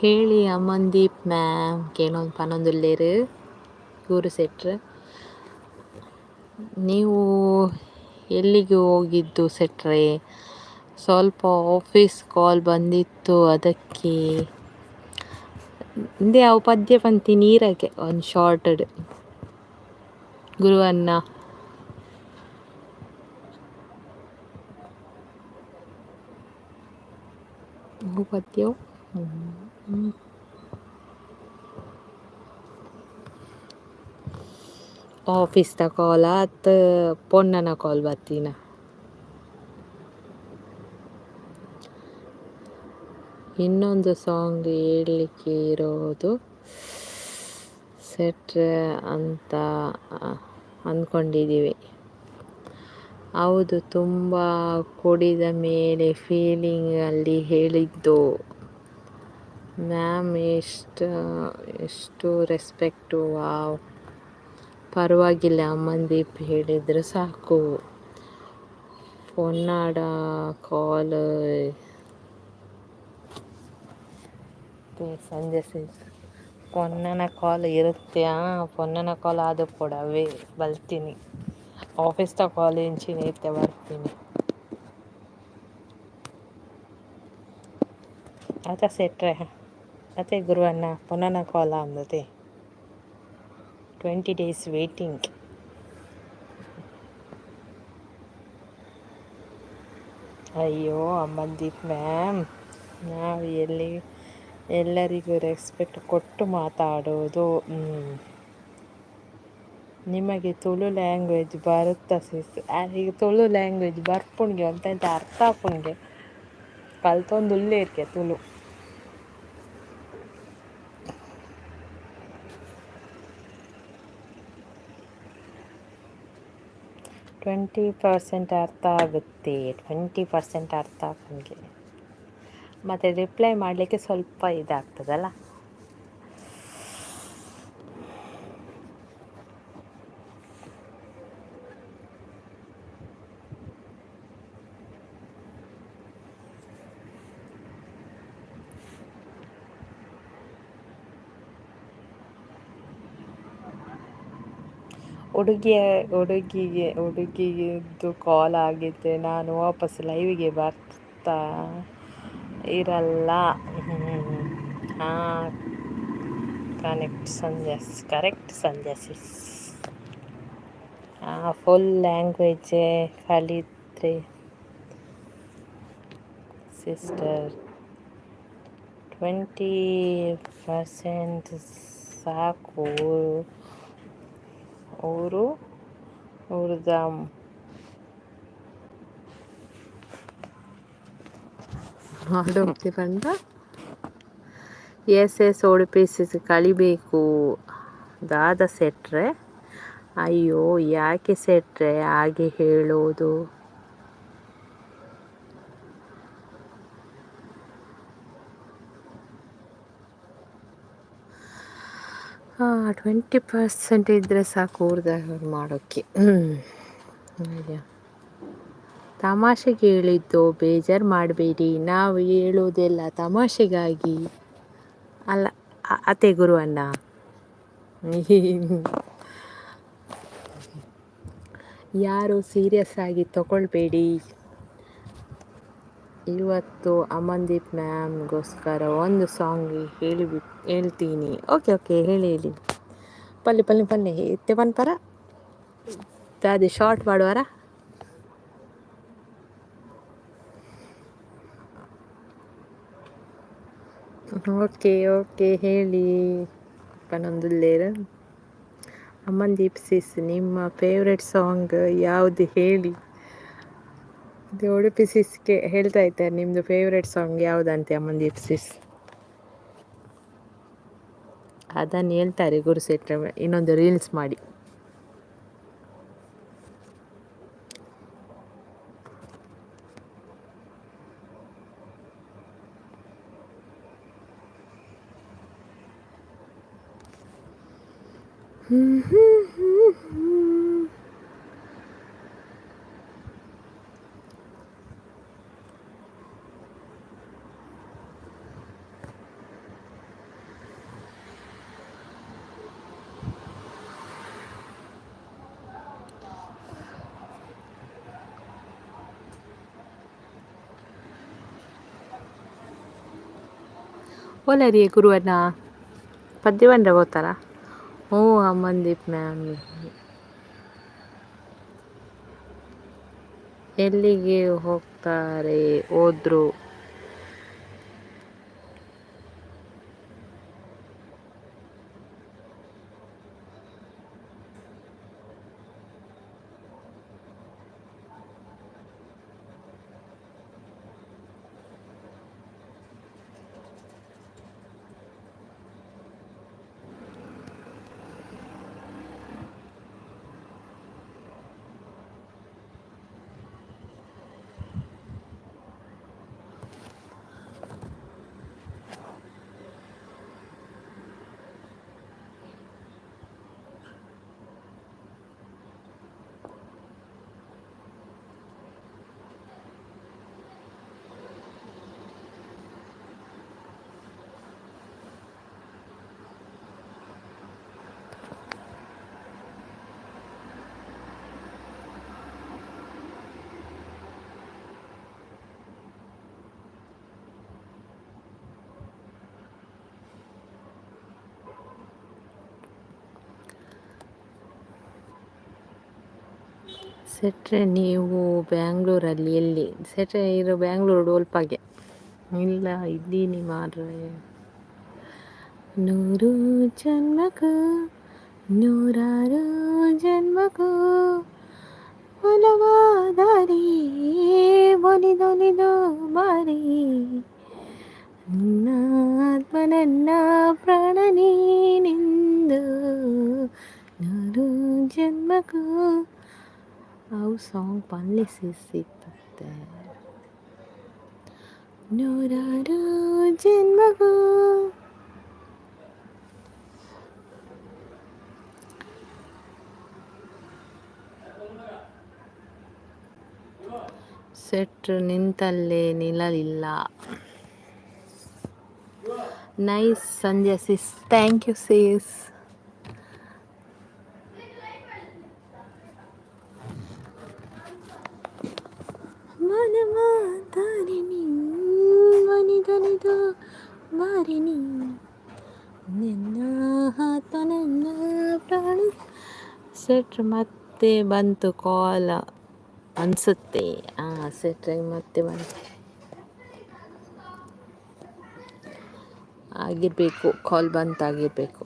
ಹೇಳಿ ಅಮನ್ದೀಪ್ ಮ್ಯಾಮ್ ಕೇಳೊಂದು ಪನ್ನೊಂದುಲ್ಲೇರು ಗುರು ಸೆಟ್ರ್ ನೀವು ಎಲ್ಲಿಗೆ ಹೋಗಿದ್ದು ಸೆಟ್ರೆ ಸ್ವಲ್ಪ ಆಫೀಸ್ ಕಾಲ್ ಬಂದಿತ್ತು ಅದಕ್ಕೆ ಹಿಂದೆ ಅವು ಪದ್ಯ ಪಂತಿ ನೀರಕ್ಕೆ ಒಂದು ಶಾರ್ಟಡ್ ಗುರುವನ್ನ ಪದ್ಯ ಆಫೀಸ್ದ ಕಾಲ ಅತ್ ಪೊನ್ನನ ಕಾಲ್ ಬತ್ತೀನ. ಇನ್ನೊಂದು ಸಾಂಗ್ ಹೇಳಲಿಕ್ಕೆ ಇರೋದು ಸೆಟ್ ಅಂತ ಅಂದ್ಕೊಂಡಿದ್ದೀವಿ. ಹೌದು, ತುಂಬ ಕುಡಿದ ಮೇಲೆ ಫೀಲಿಂಗಲ್ಲಿ ಹೇಳಿದ್ದು. ಮ್ಯಾಮ್ ಎಷ್ಟು ರೆಸ್ಪೆಕ್ಟು. ವಾವ್, ಪರವಾಗಿಲ್ಲ, ಅಮ್ಮಂದೀಪ್ ಹೇಳಿದ್ರೆ ಸಾಕು. ಪೊನ್ನಾಡ ಕಾಲ್ ಸಂಜೆ ಪೊನ್ನನ ಕಾಲ್ ಇರುತ್ತೆ. ಪೊನ್ನನ ಕಾಲ್ ಆದ ಕೊಡವೇ ಬಲ್ತೀನಿ. ಆಫೀಸ್ದ ಕಾಲ್ ಇಂಚಿನ ಐತೆ ಬರ್ತೀನಿ. ಆತ ಸೆಟ್ರೆ ಅತ್ತೆ ಗುರುವಣ್ಣ ಪೊನ್ನನ ಕಾಲ ಅಂದತೆ 20 days ವೇಟಿಂಗ್. ಅಯ್ಯೋ ಅಮ್ಮಂದೀಪ್ ಮ್ಯಾಮ್, ನಾವು ಎಲ್ಲರಿಗೂ ರೆಸ್ಪೆಕ್ಟ್ ಕೊಟ್ಟು ಮಾತಾಡೋದು. ನಿಮಗೆ ತುಳು ಲ್ಯಾಂಗ್ವೇಜ್ ಬರುತ್ತಾ ಸಿಸ್? ಈಗ ತುಳು ಲ್ಯಾಂಗ್ವೇಜ್ ಬರ್ಪುಣ್ಗೆ ಅಂತ ಅರ್ಥ ಆಪುಣ್ಗೆ ಕಲ್ತೊಂದುಲ್ಲೇ ಇರ್ಕೆ ತುಳು. ಟ್ವೆಂಟಿ 20% ಅರ್ಥ ಆಗುತ್ತೆ, 20% ಅರ್ಥ ಆಪುಣ್ಗೆ. ಮತ್ತು ರಿಪ್ಲೈ ಮಾಡಲಿಕ್ಕೆ ಸ್ವಲ್ಪ ಇದಾಗ್ತದಲ್ಲ. ಹುಡುಗಿದು ಕಾಲ್ ಆಗಿದ್ದರೆ ನಾನು ವಾಪಸ್ ಲೈವಿಗೆ ಬರ್ತಾ ಇರಲ್ಲ. ಹಾಂ, ಕರೆಕ್ಟ್ ಸಂಜೆ ಸಿಸ್. ಫುಲ್ ಲ್ಯಾಂಗ್ವೇಜ್ ಕಲಿತ್ರೆ ಸಿಸ್ಟರ್ 20% ಸಾಕು. ಊರ್ದ ಮಾಡೋಗ್ತಿ ಬಂದ. ಎಸ್ ಓಡಿಪಿಸಿ ಕಳಿಬೇಕು ದಾದ ಸೆಟ್ರೆ. ಅಯ್ಯೋ ಯಾಕೆ ಸೆಟ್ರೆ ಹಾಗೆ ಹೇಳೋದು? 20% ಇದ್ದರೆ ಸಾಕು ಊರ್ದಾಗ ಮಾಡೋಕ್ಕೆ. ತಮಾಷೆಗೆ ಹೇಳಿದ್ದು, ಬೇಜಾರು ಮಾಡಬೇಡಿ. ನಾವು ಹೇಳೋದೆಲ್ಲ ತಮಾಷೆಗಾಗಿ ಅಲ್ಲ ಅತ್ತೆ ಗುರುವಣ್ಣ. ಯಾರು ಸೀರಿಯಸ್ ಆಗಿ ತಗೊಳ್ಬೇಡಿ. ಇವತ್ತು ಅಮನ್ದೀಪ್ ಮ್ಯಾಮ್ಗೋಸ್ಕರ ಒಂದು ಸಾಂಗ್ ಹೇಳ್ತೀನಿ. ಓಕೆ ಹೇಳಿ. ಪಲ್ಲೆ ಎತ್ತೆ ಪನ್ಪರ ದಾದಿ ಶಾರ್ಟ್ ಮಾಡುವಾರ. ಓಕೆ ಹೇಳಿ ಪನೊಂದುಲ್ಲೇರ. ಅಮನ್ದೀಪ್ ಸಿಸ್, ನಿಮ್ಮ ಫೇವ್ರೆಟ್ ಸಾಂಗ್ ಯಾವುದು ಹೇಳಿ? ಇದು ಉಡುಪಿ ಸಿಸ್ಗೆ ಹೇಳ್ತಾ ಇದ್ದಾರೆ ನಿಮ್ಮದು ಫೇವ್ರೆಟ್ ಸಾಂಗ್ ಯಾವುದಂತೆ ಅಮನ್ದೀಪ್ ಸಿಸ್. ಅದನ್ನು ಹೇಳ್ತಾರೆ ಗುರುಸೆಟ್ರೆ ಇನ್ನೊಂದು ರೀಲ್ಸ್ ಮಾಡಿ. ಓಲರಿ ಗುರುವಣ್ಣ ಪದ್ಯವಂಡ್ರೆ ಹೋಗ್ತಾರಾ? ಅಮನ್ದೀಪ್ ಮ್ಯಾಮ್ ಎಲ್ಲಿಗೆ ಹೋದ್ರು? ಸೆಟ್ರೆ ನೀವು ಬ್ಯಾಂಗ್ಳೂರಲ್ಲಿ ಎಲ್ಲಿ? ಸೆಟ್ರೆ ಇರೋ ಬ್ಯಾಂಗ್ಳೂರು ಡೋಲ್ಪಾಗೆ. ಇಲ್ಲ ಇದ್ದೀನಿ ಮಾರ್ರೆ. ನೂರು ಜನ್ಮಕ್ಕೂ ನೂರಾರು ಜನ್ಮಕ್ಕೂ ಒಲವಾದಾರಿ ಒಲಿದೊಲಿದು ಬಾರಿ ನನ್ನ ಆತ್ಮ ನನ್ನ ಪ್ರಾಣ ನೀನೆಂದು ನೂರು ಜನ್ಮಕ್ಕೂ ಅವು ಸಾಂಗ್ ಪಲ್ಲೆ ಸಿಗ್ತದೆ. ನೂರಾರು ಜನ್ಮಕ್ಕೂ ಸೆಟ್ರು ನಿಂತಲ್ಲೇ ನಿಲ್ಲಲಿಲ್ಲ. Nice Sandhya sis, thank you sis. ಮನಮಾತಾರಿಣಿ ಒಲಿದೊಲಿದು ಮಾರಿಣಿ ನಿನ್ನ ಆತ್ಮ ನನ್ನ ಪ್ರಾಣ. ಸೆಟ್ರು ಮತ್ತೆ ಬಂತು ಕಾಲ್ ಅನಿಸುತ್ತೆ. ಸೆಟ್ರೆ ಮತ್ತೆ ಬಂತು ಆಗಿರಬೇಕು, ಕಾಲ್ ಬಂತಾಗಿರಬೇಕು.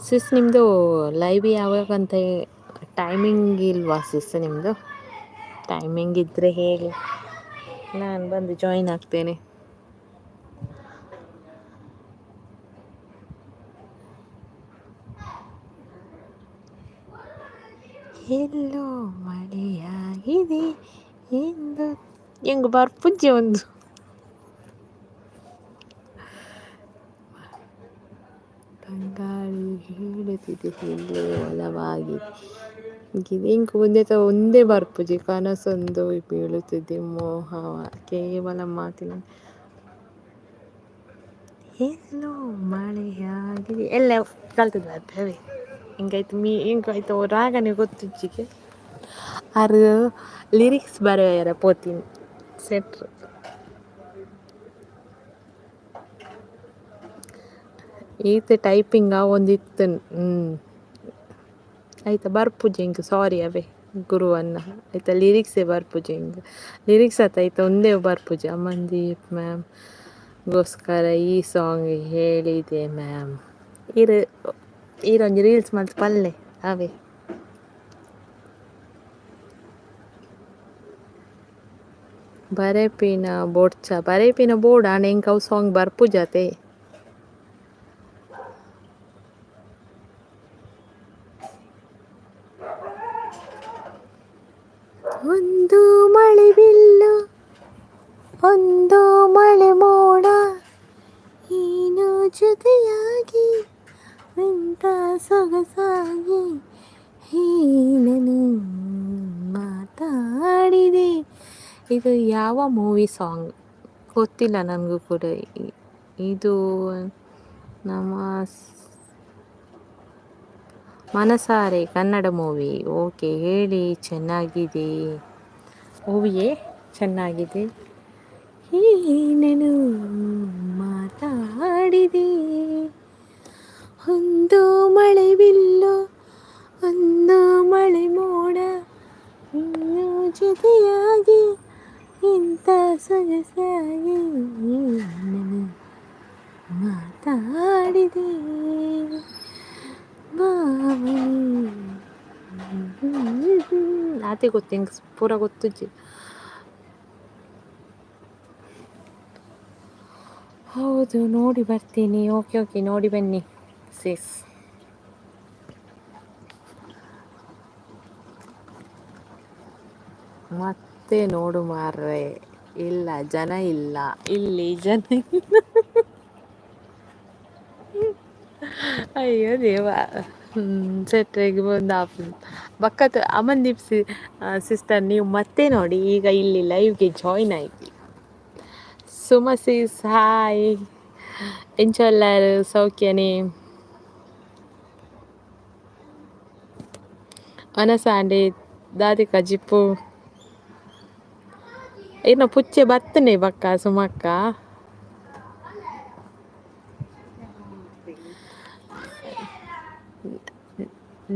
ಸಿಸ್ ನಿಮ್ಮದು ಲೈವ್ ಯಾವಾಗಂತ ಟೈಮಿಂಗ್ ಇಲ್ವಾ ಸಿಸ್? ನಿಮ್ಮದು ಟೈಮಿಂಗ್ ಇದ್ದರೆ ಹೇಳಿ, ನಾನು ಬಂದು ಜಾಯಿನ್ ಆಗ್ತೇನೆ. ಎಲ್ಲೋ ಮಳೆಯಾಗಿದೆ ಎಂದು ಹೆಂಗೆ ಬರ್ಪುಜ್ಜೆ ಒಂದು ತಂಗಾಳಿ ಹೇಳುತ್ತಿದೆ ಎಲ್ಲೋ ಒಲವಾಗಿದೆ. ಹಿಂಗೆ ಒಂದೇ ಬರ್ಪುಜಿ ಕನಸೊಂದು ಬೀಳುತ್ತಿದೆ ಮೋಹವ ಕೇವಲ ಮಾತಿನ ಎಲ್ಲೋ ಮಳೆಯಾಗಿದೆ ಎಲ್ಲ ಕಲ್ತದ ಅರ್ಥವೇ ಹಿಂಗಾಯ್ತು ಹಿಂಗಾಯ್ತು ರಾಗನೇ ಗೊತ್ತಿಜ್ಜಿಗೆ ಅದು ಲಿರಿಕ್ಸ್ ಬರೆಯಾರ ಪೋತೀನಿ ಸೆಟ್ರು. ಈತ ಟೈಪಿಂಗ ಒಂದಿತ್ತು ಆಯ್ತಾ ಬರ್ಪುಜೆ ಹಿಂಗೆ ಸಾರಿ ಅವೇ ಗುರುವನ್ನ ಆಯ್ತಾ ಲಿರಿಕ್ಸೇ ಬರ್ಪುಜೆ ಹಿಂಗೆ ಲಿರಿಕ್ಸ್ ಆಯ್ತಾ ಒಂದೇ ಬರ್ಪುಜೆ ಅಮನ್ದೀಪ್ ಮ್ಯಾಮ್ ಗೋಸ್ಕರ ಈ ಸಾಂಗ್ ಹೇಳಿದೆ ಮ್ಯಾಮ್. ಈರೊಂದು ರೀಲ್ಸ್ ಮತ್ತು ಪಲ್ಲೆ ಅವೇ ಬರೇಪಿನ ಬರೇಪಿನ ಬೋರ್ಡ್ ಆಣ ಹೆಂಗೆ ಅವು ಸಾಂಗ್ ಬರ್ಪುಜತೆ. ಒಂದು ಮಳೆ ಬಿಲ್ಲು ಒಂದು ಮಳೆ ಮೋಡ ಏನು ಜೊತೆಯಾಗಿ ಇಂಥ ಸೊಗಸಾಗಿ ಹೀನನು ಮಾತಾಡಿದೆ. ಇದು ಯಾವ ಮೂವಿ ಸಾಂಗ್ ಗೊತ್ತಿಲ್ಲ ನನಗೂ ಕೂಡ. ಇದು ನಮ್ಮ ಮನಸಾರೆ ಕನ್ನಡ ಮೂವಿ. ಓಕೆ ಹೇಳಿ, ಚೆನ್ನಾಗಿದೆ ಮೂವಿಯೇ ಚೆನ್ನಾಗಿದೆ. ಏನೇನು ಮಾತಾಡಿದೆ ಒಂದು ಮಳೆ ಬಿಲ್ಲು ಒಂದು ಮಳೆ ಮೋಡ ಇನ್ನೂ ಜೊತೆಯಾಗಿ ಇಂಥ ಸೊಗಸಾಗಿ ನಾನು ಮಾತಾಡಿದೆ ಆತೆ ಗೊತ್ತು ಹಿಂಗೆ ಪೂರ ಗೊತ್ತುಜ್ಜಿ. ಹೌದು ನೋಡಿ ಬರ್ತೀನಿ. ಓಕೆ ನೋಡಿ ಬನ್ನಿ ಸಿಸ್. ಮತ್ತೆ ನೋಡು ಮಾರ್ರೆ, ಇಲ್ಲ ಜನ ಇಲ್ಲ ಇಲ್ಲಿ ಜನ ಇಲ್ಲ. ಅಯ್ಯೋ ದೇವ. ಸೆಟ್ರಿಗೆ ಬಂದು ಬಕ್ಕತ್ ಅಮನ್ದೀಪ್ ಸಿಸ್ಟರ್ ನೀವು ಮತ್ತೆ ನೋಡಿ ಈಗ ಇಲ್ಲಿ ಲೈವ್ಗೆ ಜಾಯಿನ್ ಆಯ್ತು. ಸುಮ ಸಿಸ್ ಹಾಯ್, ಎಂಚೊಲ್ಲಾರು ಸೌಖ್ಯನೇ? ಅನಸಾಂಡೆ ದಾದಿಕ ಜಿಪ್ಪು ಇನ್ನು ಪುಚ್ಚೆ ಬತ್ತನೆ ಬಕ್ಕ ಸುಮಕ್ಕ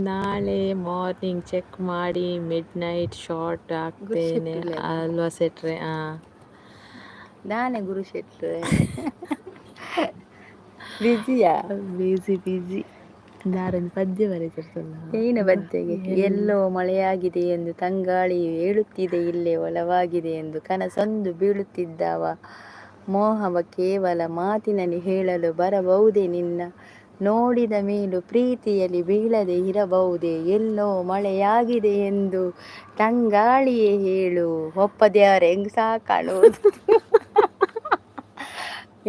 ನಾಳೆ ಮಾರ್ನಿಂಗ್ ಚೆಕ್ ಮಾಡಿ ಮಿಡ್ ನೈಟ್ ಶಾರ್ಟ್ ಆಗ್ತೇನೆ ಗುರುಶೆಟ್ಟುಲೇನ ಅಲ್ವಾ ಸೆಟ್ರೆ. ನಾನೇ ಗುರು ಶೆಟ್ರು ಬಿಜಿಯಾ ಬಿಸಿ ನಾರೊಂದು ಪದ್ಯ ಬರೀತಿರ್ತಲ್ಲ. ಏನ ಬದ್ದೆಗೆ ಎಲ್ಲೋ ಮಳೆಯಾಗಿದೆ ಎಂದು ತಂಗಾಳಿ ಹೇಳುತ್ತಿದೆ, ಇಲ್ಲೇ ಒಲವಾಗಿದೆ ಎಂದು ಕನಸೊಂದು ಬೀಳುತ್ತಿದ್ದವ ಮೋಹವ ಕೇವಲ ಮಾತಿನಲ್ಲಿ ಹೇಳಲು ಬರಬಹುದೇ ನಿನ್ನ ನೋಡಿದ ಮೇಲೂ ಪ್ರೀತಿಯಲ್ಲಿ ಬೀಳದೆ ಇರಬಹುದೇ, ಎಲ್ಲೋ ಮಳೆಯಾಗಿದೆ ಎಂದು ತಂಗಾಳಿಯೇ ಹೇಳು ಒಪ್ಪದ್ಯಾರ ಹೆಂಗ್ ಸಾಕಾಣೋದು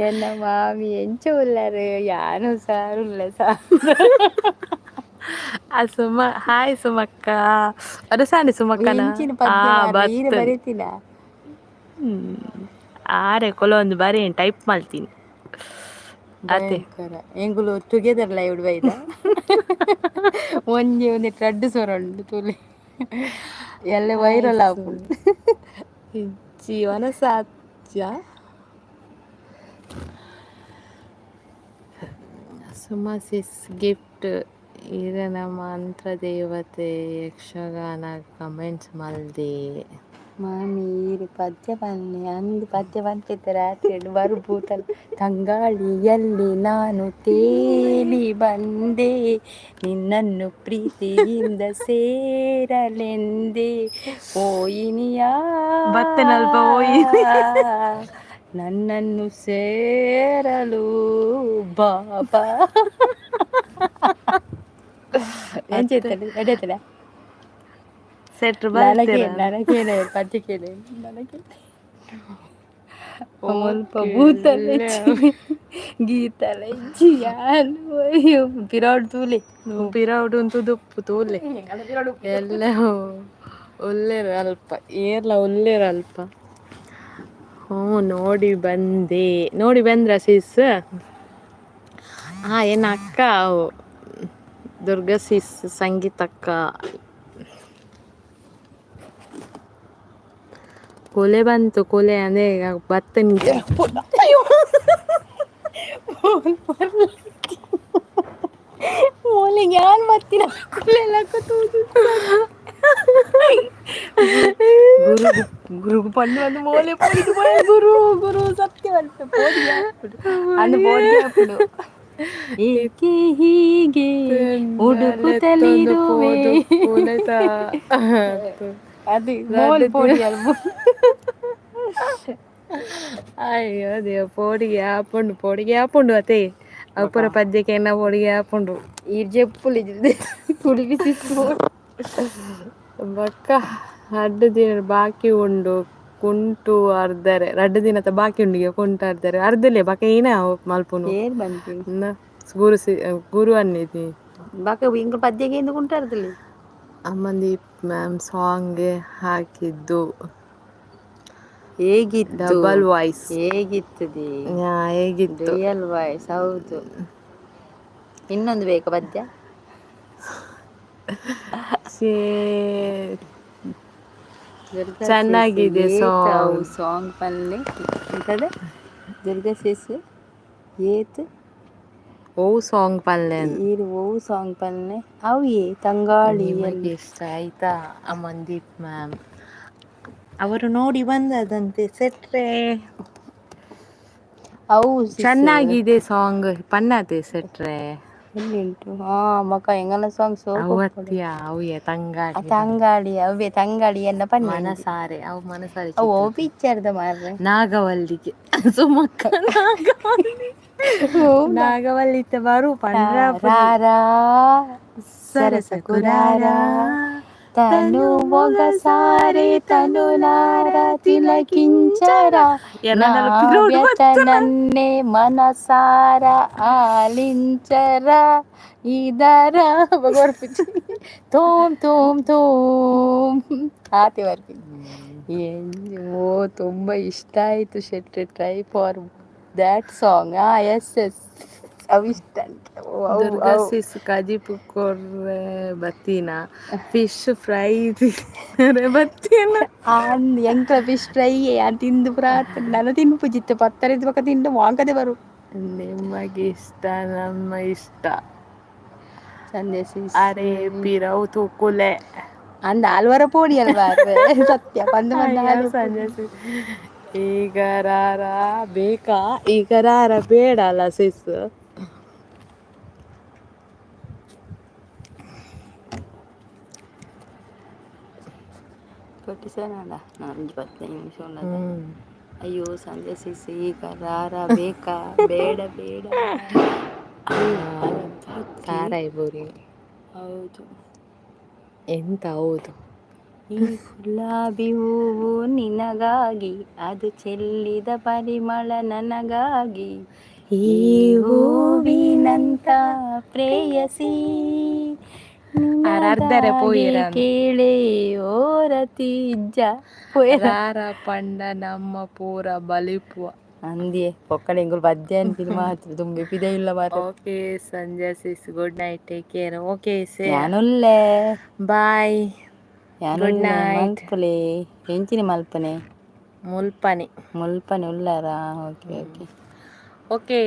ಎನ್ನ ಮಾಮಿ ಎಂಚ ಉಳ್ಳಾರು ಯಾನು ಸಾರುಲ್ಲ ಸುಮ ಹಾಯ್ ಸುಮಕ್ಕ ಅರಸಾಣಿ ಸುಮಕ್ಕನ ಎಂಚಿನ ಪದ್ಯ ಮಾರ್ರೆ ಈರ ಬರ್ತದೆ. ಬರೀತಿನ ಆರೆ ಕೊಲೊಂದು ಬರೀ ಟೈಪ್ ಮಾಡ್ತೀನಿ ಅತೆ ಭಯಂಕರ ಎಂಗುಲು ಟುಗೆದರ್ ಲೈವ್ ಬೈದ ಒಂಜಿ ಒಂದಿಟ್ಟು ರಡ್ಡು ಸ್ವರ ಉಂಡು ತುಲಿ ಎಲ್ಲ ವೈರಲ್ ಆಪುಂಡು ಜೀವನ ಸಾಧ್ಯ. ಸುಮಸಿಸ್ ಗಿಫ್ಟ್ ಈರನ ಮಂತ್ರ ದೇವತೆ ಯಕ್ಷಗಾನ ಕಮೆಂಟ್ಸ್ ಮಲ್ದೆ ಮಾಮಿ ಈರು ಪದ್ಯ ಬನ್ನಿ ಅಂದು ಪದ್ಯ ಬಂತಿದ್ದ ರಾತ್ರಿ ಬರು ಭೂತಲ್ ತಂಗಾಳಿಯಲ್ಲಿ ನಾನು ತೇಲಿ ಬಂದೆ ನಿನ್ನನ್ನು ಪ್ರೀತಿಯಿಂದ ಸೇರಲೆಂದೆ ಓಯಿನಿಯಾ ಬತ್ತನಲ್ಪ ಓಯಿನಿ ನನ್ನನ್ನು ಸೇರಲು ಬಾಬಾ ಏನ್ ಚೇತನೆ ಎಡೆತಡ ಸೆಟ್ರ್ ನನಗೇನೆ ಪದ್ಯ ಕೇಳಿ ನನಗೆ ಸ್ವಲ್ಪ ಭೂತಲೆ ಗೀತಲೆ ಜಿಯಾನು ಪಿರಾಡ್ ತೂಲೆ ಪಿರೌಡು ಅಂತೂ ದುಪ್ಪು ತೂಲೆ ಎಲ್ಲ ಒಳ್ಳೆರು ಅಲ್ಪ ಏರ್ಲ ಒಳ್ಳೆರು ಅಲ್ಪ. ನೋಡಿ ಬಂದ್ರ ಸಿಸ್. ಎನ್ನ ಅಕ್ಕ ದುರ್ಗಾ ಸಿಸ್ ಸಂಗೀತಕ್ಕ ಕೊಲೆ ಬಂತು ಕೊಲೆ ಅಂದ್ರೆ ಬತ್ತನಿಗೆ ಮೂಲಿಗೆ ಯಾನ್ ಮತ್ತಿನ ಕೊಲೆ ಗುರು ಪಂಡು ಒಂದು ಮೂಲೆ ಪಡಿದು ಗುರು ಸತ್ಯವಂತ ಅಂದು ಬೋಡಿಯಾಪುಡು ಏಕೆ ಹೀಗೆ ಹುಡುಕುತ್ತಲಿರುವೆ ಅದು ಮೋಲ್ ಪೋಡಿ ಅದು ಅಯ್ಯೋ ದೇವ ಪೋಡಿಗೆ ಆಪುಂಡು ಅತೆ ಅಪುರ ಪದ್ಯಕ್ಕೆ ಎನ್ನ ಪೋಡಿಗೆ ಆಪುಂಡು ಈ ಜೆಪ್ಪುಲಿ ಕುಡಿಬಿಸಿ ಬೊಕ್ಕ ರಡ್ಡು ದಿನ ಬಾಕಿ ಉಂಡು ಕುಂಟು ಅರ್ಧರೆ ರಡ್ಡು ದಿನದ ಬಾಕಿ ಉಂಡಿಗೆ ಕುಂಟು ಅರ್ಧರೆ ಅರ್ಧಲೆ ಬಕ ಏನ ಮಲ್ಪುನು ಏನ್ ಬಂತು ಗುರು ಅನ್ನಿದಿ ಬಾಕ ಇಂಕ ಪದ್ಯಕ್ಕೆ ಎಂದು ಕುಂಟಾರ್ದಲ್ಲಿ ಅಮ್ಮಂದೀಪ್ ಮ್ಯಾಮ್ ಸಾಂಗ್ ಹಾಕಿದ್ದು ಹೇಗಿತ್ತು ಡಬಲ್ ವಾಯ್ಸ್ ಹೇಗಿತ್ತದೆ ಹೇಗಿತ್ತು ರಿಯಲ್ ವಾಯ್ಸ್ ಹೌದು. ಇನ್ನೊಂದು ಬೇಕಾ ಪದ್ಯ ಚೆನ್ನಾಗಿದೆ ಸಾಂಗ್ ಪಲ್ಲೆ ಎಂತದ ದುರ್ಗಾ ಸೇಸ್ ಏತ್ ಸಾಂಗ್ ಪಲ್ಲೆ ಸಾಂಗ್ ಪಲ್ಲೆ ಅವು ತಂಗಾಳಿ ಇಷ್ಟ ಆಯ್ತಾ ಅಮನ್ದೀಪ್ ಮ್ಯಾಮ್ ಅವರು ನೋಡಿ ಬಂದದಂತೆ ಸೆಟ್ರೆ ಅವು ಚೆನ್ನಾಗಿದೆ ಸಾಂಗ್ ಪನ್ನತೆ ಸೆಟ್ರೆ ಎಲ್ಲಿಂಟು ಮಕ್ಕ ಎಂಗನ ಸಾಂಗ್ ತಂಗಾಳಿ ಅವೇ ತಂಗಾಳಿಯನ್ನ ಪನ್ನ ಮನಸಾರೆ ಅವು ಮನಸಾರೆ ಅವು ಪಿಕ್ಚರ್ದ ಮಾರ್ರೆ ನಾಗವಲ್ಲಿಗೆ ಸುಮಕ್ಕ ನಾಗವಲ್ಲಿ ಬರು ಪಂಡ್ರ ಸರಸ ಕುರಾರ ತನು ಮೊಗ ಸಾರೆ ತನು ನಾರ ತಿಲಕಿಂಚರ ನನ್ನೆ ಮನಸಾರ ಆಲಿಂಚರ ಇದರ ತೋಮ್ ತೋಮ್ ತೋಮ್ ಆತಿ ಬರ್ತೀನಿ ತುಂಬ ಇಷ್ಟ ಆಯಿತು Shetty try for that song ಎಸ್ ಅವು ಇಷ್ಟ ದುರ್ಗಾಸಿಸ್ ಕಜಿಪು ಕೊರ್ರೆ ಬತ್ತೀನ ಫಿಶ್ ಫ್ರೈ ಬತ್ತೀನ ಎಂಕ ಫಿಶ್ ಫ್ರೈ ತಿಂದು ಪ್ರಾತ್ ನನ್ನ ತಿನ್ನು ಪೂಜಿತ್ತೆ ಪತ್ತರಿದ ಪಕ್ಕ ತಿಂದು ವಾಂಕದೆ ಬರು ನಿಮಗೆ ಇಷ್ಟ ನಮ್ಮ ಇಷ್ಟ ಸಂಜೆ ಸಿಸ್ ಅರೆ ಪಿರವು ತೂಕುಲೆ ಅಂದ ಆಲ್ವರ ಪೋಡಿ ಅಲ್ವಾ ಸತ್ಯ ಪಂದ್ ಮಂದ ಅಯ್ಯ ಆಲ್ವ ಪೋಡಿ ಸಂಜೆ ಈಗರಾರ ಬೇಕಾ ಈಗರಾರ ಬೇಡ ಅಲ್ಲ ಸಿಸ್. ಪಟ್ಟಿಸನಡ ನಾನು 15 ನಿಮಿಷ ಉಳ್ಳದ. ಅಯ್ಯೋ ಸಂಜೆ ಸಿಸಿ ಈಗರಾರ ಬೇಕಾ ಬೇಡ ಬೇಡ ಕಾರಾಯಿ ಬೋರಿ ಹೌದು. ಎಂತ ಹೌದು. ಈ ಗುಲಾಬಿ ಹೂವು ನಿನಗಾಗಿ ಅದು ಚೆಲ್ಲಿದ ಪರಿಮಳ ನನಗಾಗಿ ಈ ಹೂವಿನಂತ ಪ್ರೇಯಸಿ ಅರ್ಧರೆ ನಿನಗಾಗಿ ಪೋಯಿರನ್ ಕೇಳೆ ಓರತಿಜ್ಜ ರಾರ ಪಂಡ ನಮ್ಮ ಪೂರ ಬಲಿಪುವ ಅಂದಿಯೇ ಪೊಕ್ಕಡೆ ಎಂಗುಲ್ ಬಜ್ಜೆ ಅನ್ಪಿನ ಮಾತ್ರ ತುಂಬಿ ಪಿದೆ ಇಲ್ಲ ಮಾರ. ಓಕೆ ಸಂಜೆ sis good night take care. Okay ಸೇ ಯಾನುಲ್ಲೆ ಬಾಯ್ ಗುಡ್ ಯಾನುಲ್ಲೆ ನೈಟ್. ಮಲ್ಪುಲೆ ಎಂಚಿನಿ ಮಲ್ಪನೆ ಮುಲ್ಪನಿ ಮುಲ್ಪನೆ ಉಳ್ಳಾರಾ okay okay okay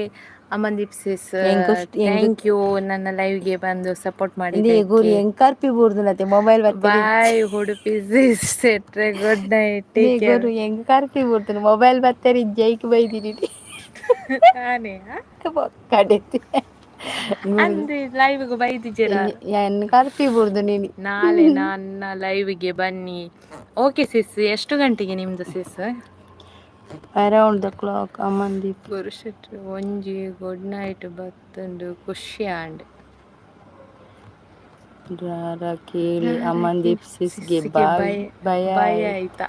Amandeep sis ಎಂಗ್ ಥ್ಯಾಂಕ್ ಯು ನನ್ನ ಲೈವ್ಗೆ ಬಂದು ಸಪೋರ್ಟ್ ಇಂದಿ ಗೋರಿ ಮಾಡಿದ್ದಕ್ಕೆ. ಎಂಗ್ ಕಾರ್ಪಿ ಬೂರ್ದುನತೆ ಮೊಬೈಲ್ ಬತ್ತರಿ ಬಾಯ್ ಹುಡುಪಿ ಸಿಸ್ ಸೆಟ್ರೆ ಗುಡ್ ನೈಟ್ ದೇ ಟೇಕ್ ಕೇರ್. ಗೋರು ಎಂಗ್ ಕಾರ್ಪಿ ಬೂರ್ದುನು ಮೊಬೈಲ್ ಬತ್ತರಿ ಜೈಕ್ ಬೈದಿನಿ ನಾನೇ ಪೊಕ್ಕಡೆ ಅಂದ್ರೆ ಲೈವ್ಗೆ ಬೈದಿದ್ದೀರ ಎನ್ ಕಾರ್ಪಿ ಬೂರ್ದು ನೀನು ನಾಳೆ ನನ್ನ ಲೈವ್ಗೆ ಬನ್ನಿ. ಓಕೆ ಸಿಸ್ ಎಷ್ಟು ಗಂಟೆಗೆ ನಿಮ್ಮದು ಸಿಸ್? ಅರೌಂಡ್ ದ ಕ್ಲಾಕ್ ಅಮನ್ದೀಪ್ ಪುರುಷಟ್ರು ಒಂಜಿ ಗುಡ್ ನೈಟ್ ಬತ್ತುಂಡು ಖುಷಿ ಆಂಡ್ ರಾರ ಕೇಳಿ ಅಮನ್ದೀಪ್ ಸಿಸ್ಗೆ ಭಯ ಭಯ ಆಯ್ತಾ?